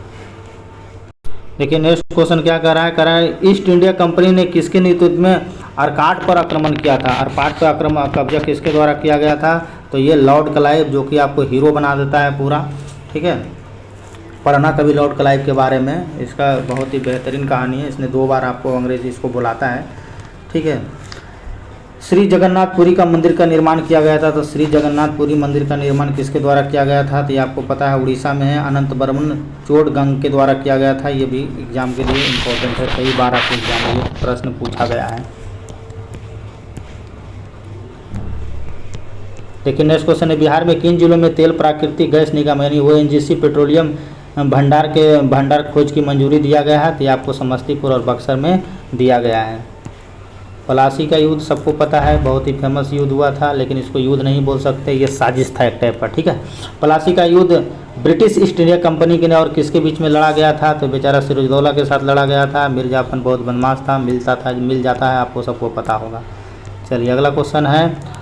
Speaker 1: देखिए नेक्स्ट क्वेश्चन क्या कर रहा है, ईस्ट इंडिया कंपनी ने किसके नेतृत्व में अर्काट पर आक्रमण किया था, अर्काट पर आक्रमण कब्जा किसके द्वारा किया गया था, तो ये लॉर्ड क्लाइव, जो कि आपको हीरो बना देता है पूरा। ठीक है, पढ़ना कभी लॉर्ड क्लाइव के बारे में, इसका बहुत ही बेहतरीन कहानी है। इसने 2 बार आपको अंग्रेजी इसको बुलाता है। ठीक है, श्री जगन्नाथपुरी का मंदिर का निर्माण किया गया था, तो श्री जगन्नाथपुरी मंदिर का निर्माण किसके द्वारा किया गया था, तो ये आपको पता है उड़ीसा में है, अनंत बर्मन चोडगंग के द्वारा किया गया था। ये भी एग्जाम के लिए इम्पोर्टेंट है, कई बार आपको एग्जाम में प्रश्न पूछा गया है। देखिए नेक्स्ट क्वेश्चन है, बिहार में किन जिलों में तेल प्राकृतिक गैस निगम यानी ONGC पेट्रोलियम भंडार खोज की मंजूरी दिया गया है, तो ये आपको समस्तीपुर और बक्सर में दिया गया है। प्लासी का युद्ध सबको पता है, बहुत ही फेमस युद्ध हुआ था, लेकिन इसको युद्ध नहीं बोल सकते, ये साजिश था एक टाइप का। ठीक है, प्लासी का युद्ध ब्रिटिश ईस्ट इंडिया कंपनी के ने और किसके बीच में लड़ा गया था, तो बेचारा सिराजुद्दौला के साथ लड़ा गया था। मिर्जाफर बहुत बदमाश था, मिल जाता है, आपको सबको पता होगा। चलिए अगला क्वेश्चन है,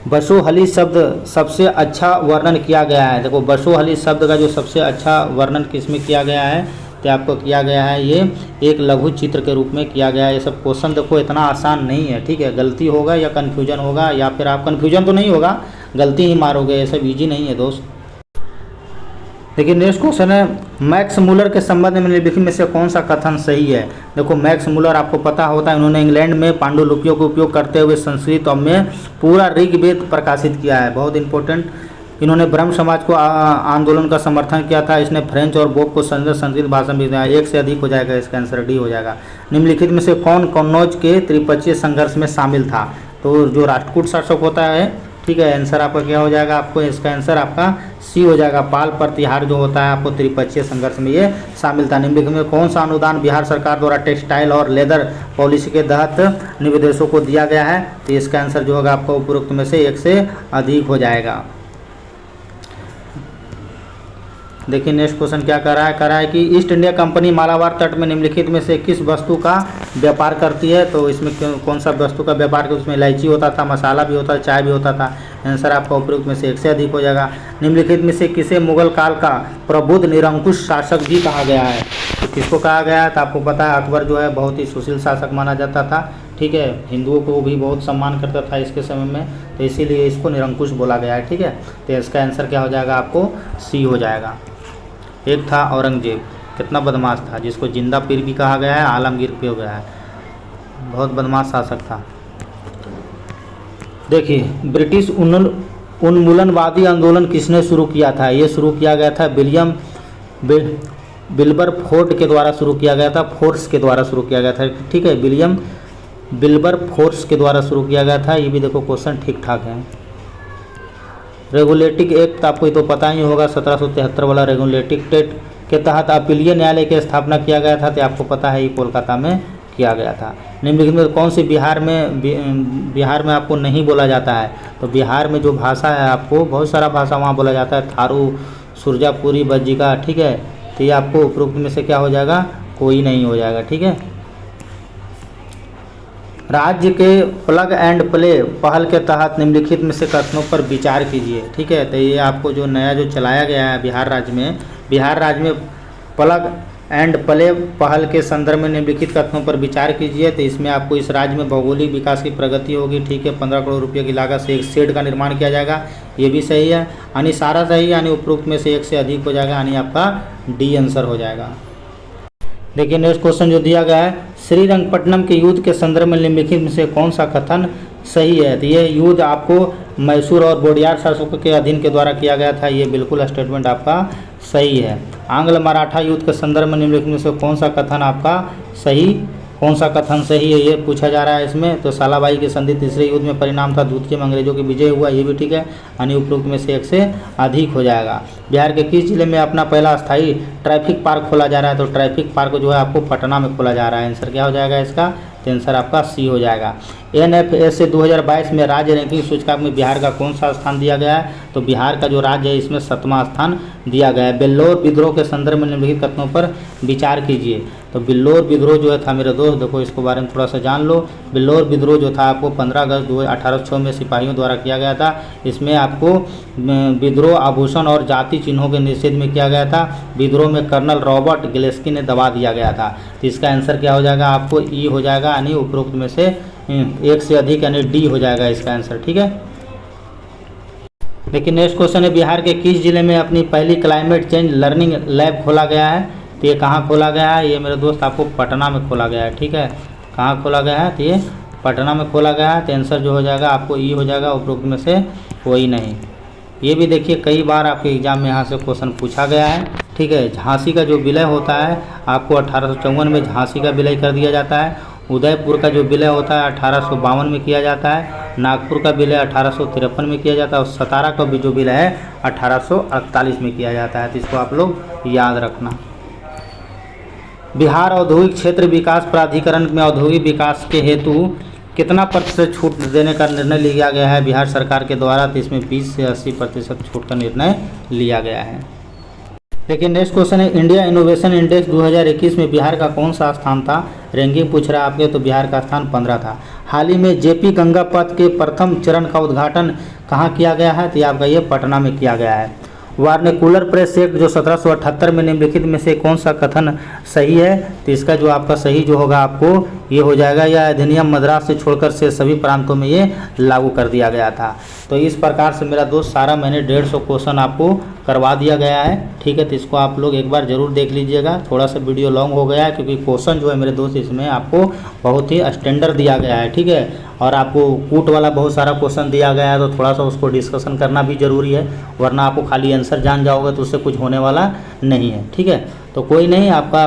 Speaker 1: बसोहली शब्द सबसे अच्छा वर्णन किया गया है। देखो बसोहली शब्द का जो सबसे अच्छा वर्णन किसमें किया गया है, तो आपको किया गया है ये एक लघु चित्र के रूप में किया गया है। ये सब क्वेश्चन देखो इतना आसान नहीं है। ठीक है, गलती होगा या कन्फ्यूजन होगा, या फिर आप कन्फ्यूजन तो नहीं होगा, गलती ही मारोगे, ये सब ईजी नहीं है दोस्त। देखिए नेक्स्ट क्वेश्चन है, मैक्स मूलर के संबंध में निम्नलिखित में से कौन सा कथन सही है। देखो मैक्स मूलर आपको पता होता है, उन्होंने इंग्लैंड में पांडुलिपियों का उपयोग करते हुए संस्कृत में पूरा ऋग्वेद प्रकाशित किया है, बहुत इंपॉर्टेंट। इन्होंने ब्रह्म समाज को आंदोलन का समर्थन किया था। इसने फ्रेंच और बोक को संस्कृत भाषा में दिया। 1 से अधिक हो जाएगा, इसका आंसर डी हो जाएगा। निम्नलिखित में से कौन कन्नौज के त्रिपक्षीय संघर्ष में शामिल था, तो जो राष्ट्रकूट शासक होता है। ठीक है, आंसर आपका क्या हो जाएगा, आपको इसका आंसर आपका सी हो जाएगा। पाल प्रतिहार जो होता है आपको त्रिपक्षीय संघर्ष में ये शामिल था। निम्नलिखित में कौन सा अनुदान बिहार सरकार द्वारा टेक्सटाइल और लेदर पॉलिसी के तहत निवेशकों को दिया गया है, तो इसका आंसर जो होगा आपको उपरोक्त में से 1 से अधिक हो जाएगा। देखिए नेक्स्ट क्वेश्चन क्या कर रहा है कि ईस्ट इंडिया कंपनी मालाबार तट में निम्नलिखित में से किस वस्तु का व्यापार करती है, तो इसमें कौन सा वस्तु का व्यापार करती है, उसमें इलायची होता था, मसाला भी होता था, चाय भी होता था। आंसर आपका उपयुक्त में से 1 से अधिक हो जाएगा। निम्नलिखित में से किसे मुगल काल का प्रबुद्ध निरंकुश शासक भी कहा गया है, तो किसको कहा गया है, तो आपको पता है अकबर जो है बहुत ही सुशील शासक माना जाता था। ठीक है, हिंदुओं को भी बहुत सम्मान करता था इसके समय में, तो इसीलिए इसको निरंकुश बोला गया है। ठीक है, तो इसका आंसर क्या हो जाएगा, आपको सी हो जाएगा। एक था औरंगजेब। कितना बदमाश था, जिसको जिंदा पीर भी कहा गया है, आलमगीर भी हो गया है, बहुत बदमाश शासक था। देखिए, ब्रिटिश उन्मूलनवादी आंदोलन किसने शुरू किया था? ये शुरू किया गया था विलियम विल्बरफोर्स के द्वारा शुरू किया गया था, फोर्स के द्वारा शुरू किया गया था, ठीक है, विलियम विल्बरफोर्स के द्वारा शुरू किया गया था। ये भी देखो क्वेश्चन ठीक ठाक है। रेगुलेटिंग एक्ट आपको ये तो पता ही होगा, 1773 वाला रेगुलेटिंग एक्ट के तहत अपीलीय न्यायालय की स्थापना किया गया था, तो आपको पता है ये कोलकाता में किया गया था। निम्नलिखित में कौन सी बिहार में आपको नहीं बोला जाता है? तो बिहार में जो भाषा है, आपको बहुत सारा भाषा वहाँ बोला जाता है, थारू, सुरजापुरी, बज्जिका, ठीक है। तो ये आपको उपरोक्त में से क्या हो जाएगा? कोई नहीं हो जाएगा, ठीक है। राज्य के प्लग एंड प्ले पहल के तहत निम्नलिखित में से कथनों पर विचार कीजिए, ठीक है। तो ये आपको जो नया जो चलाया गया है बिहार राज्य में प्लग एंड प्ले पहल के संदर्भ में निम्नलिखित कथनों पर विचार कीजिए। तो इसमें आपको इस राज्य में भौगोलिक विकास की प्रगति होगी, ठीक है। 15 करोड़ रुपये की लागत से एक शेड का निर्माण किया जाएगा, ये भी सही है, यानी सारा सही है, यानी उपरोक्त में से एक से अधिक हो जाएगा, यानी आपका डी आंसर हो जाएगा। देखिए नेक्स्ट क्वेश्चन जो दिया गया है, श्रीरंगपट्टनम के युद्ध के संदर्भ में निम्नलिखित में से कौन सा कथन सही है? तो ये युद्ध आपको मैसूर और बोडियार शासकों के अधीन के द्वारा किया गया था, ये बिल्कुल स्टेटमेंट आपका सही है। आंग्ल मराठा युद्ध के संदर्भ में निम्नलिखित में से कौन सा कथन सही है, ये पूछा जा रहा है इसमें। तो सालाबाई की संधि तीसरे युद्ध में परिणाम था, द्वितीय में अंग्रेजों की विजय हुआ, ये भी ठीक है, यानी उपरोक्त में से एक से अधिक हो जाएगा। बिहार के किस जिले में अपना पहला स्थायी ट्रैफिक पार्क खोला जा रहा है? तो ट्रैफिक पार्क जो है आपको पटना में खोला जा रहा है। आंसर क्या हो जाएगा इसका? तो आंसर आपका सी हो जाएगा। NFA 2022 में राज्य रैंकिंग सूचकांक में बिहार का कौन सा स्थान दिया गया है? तो बिहार का जो राज्य है इसमें 7वां स्थान दिया गया है। बेल्लौर विद्रोह के संदर्भ में निम्नलिखित कथनों पर विचार कीजिए। तो बेल्लौर विद्रोह जो है था मेरे दोस्त, देखो इसके बारे में थोड़ा सा जान लो। बेल्लौर विद्रोह जो था आपको 15 अगस्त 1806 में सिपाहियों द्वारा किया गया था। इसमें आपको विद्रोह आभूषण और जाति चिन्हों के निषेध में किया गया था। विद्रोह में कर्नल रॉबर्ट गिलेस्की ने दबा दिया गया था। तो इसका आंसर क्या हो जाएगा? आपको ई हो जाएगा, यानी उपरोक्त में से एक से अधिक, यानी डी हो जाएगा इसका आंसर, ठीक है। लेकिन नेक्स्ट क्वेश्चन है, बिहार के किस जिले में अपनी पहली क्लाइमेट चेंज लर्निंग लैब खोला गया है? तो ये कहाँ खोला गया है? ये मेरे दोस्त आपको पटना में खोला गया है, ठीक है। कहाँ खोला गया है? तो ये पटना में खोला गया है। तो आंसर जो हो जाएगा आपको ई हो जाएगा, उपरोक्त में से कोई नहीं। ये भी देखिए कई बार आपके एग्जाम में यहाँ से क्वेश्चन पूछा गया है, ठीक है। झांसी का जो विलय होता है आपको 1854 में झांसी का विलय कर दिया जाता है। उदयपुर का जो विलय होता है 1852 में किया जाता है। नागपुर का विलय 1853 में किया जाता है, और सतारा का भी जो विलय है 1848 में किया जाता है। तो इसको आप लोग याद रखना। बिहार औद्योगिक क्षेत्र विकास प्राधिकरण में औद्योगिक विकास के हेतु कितना प्रतिशत छूट देने का निर्णय लिया गया है बिहार सरकार के द्वारा? तो इसमें 20 से 80% छूट का निर्णय लिया गया है। लेकिन नेक्स्ट क्वेश्चन है, इंडिया इनोवेशन इंडेक्स 2021 में बिहार का कौन सा स्थान था? रैंकिंग पूछ रहा है आपके, तो बिहार का स्थान 15 था। हाल ही में जेपी गंगा पथ के प्रथम चरण का उद्घाटन कहाँ किया गया है? तो आपका ये पटना में किया गया है। वार्निकुलर प्रेस एक्ट जो 1778 में निम्नलिखित में से कौन सा कथन सही है? तो इसका जो आपका सही जो होगा आपको ये हो जाएगा, यह अधिनियम मद्रास से छोड़कर से सभी प्रांतों में ये लागू कर दिया गया था। तो इस प्रकार से मेरा दोस्त सारा मैंने 150 क्वेश्चन आपको करवा दिया गया है, ठीक है। तो इसको आप लोग एक बार ज़रूर देख लीजिएगा। थोड़ा सा वीडियो लॉन्ग हो गया है क्योंकि क्वेश्चन जो है मेरे दोस्त इसमें आपको बहुत ही स्टैंडर्ड दिया गया है, ठीक है। और आपको कूट वाला बहुत सारा क्वेश्चन दिया गया है, तो थोड़ा सा उसको डिस्कशन करना भी ज़रूरी है, वरना आपको खाली आंसर जान जाओगे तो उससे कुछ होने वाला नहीं है, ठीक है। तो कोई नहीं, आपका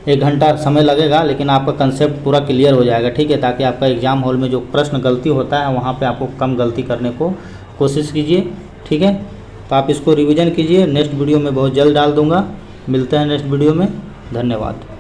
Speaker 1: 1 घंटा समय लगेगा, लेकिन आपका कंसेप्ट पूरा क्लियर हो जाएगा, ठीक है। ताकि आपका एग्जाम हॉल में जो प्रश्न गलती होता है वहाँ पे आपको कम गलती करने को कोशिश कीजिए, ठीक है। तो आप इसको रिवीजन कीजिए। नेक्स्ट वीडियो में बहुत जल्द डाल दूँगा। मिलते हैं नेक्स्ट वीडियो में। धन्यवाद।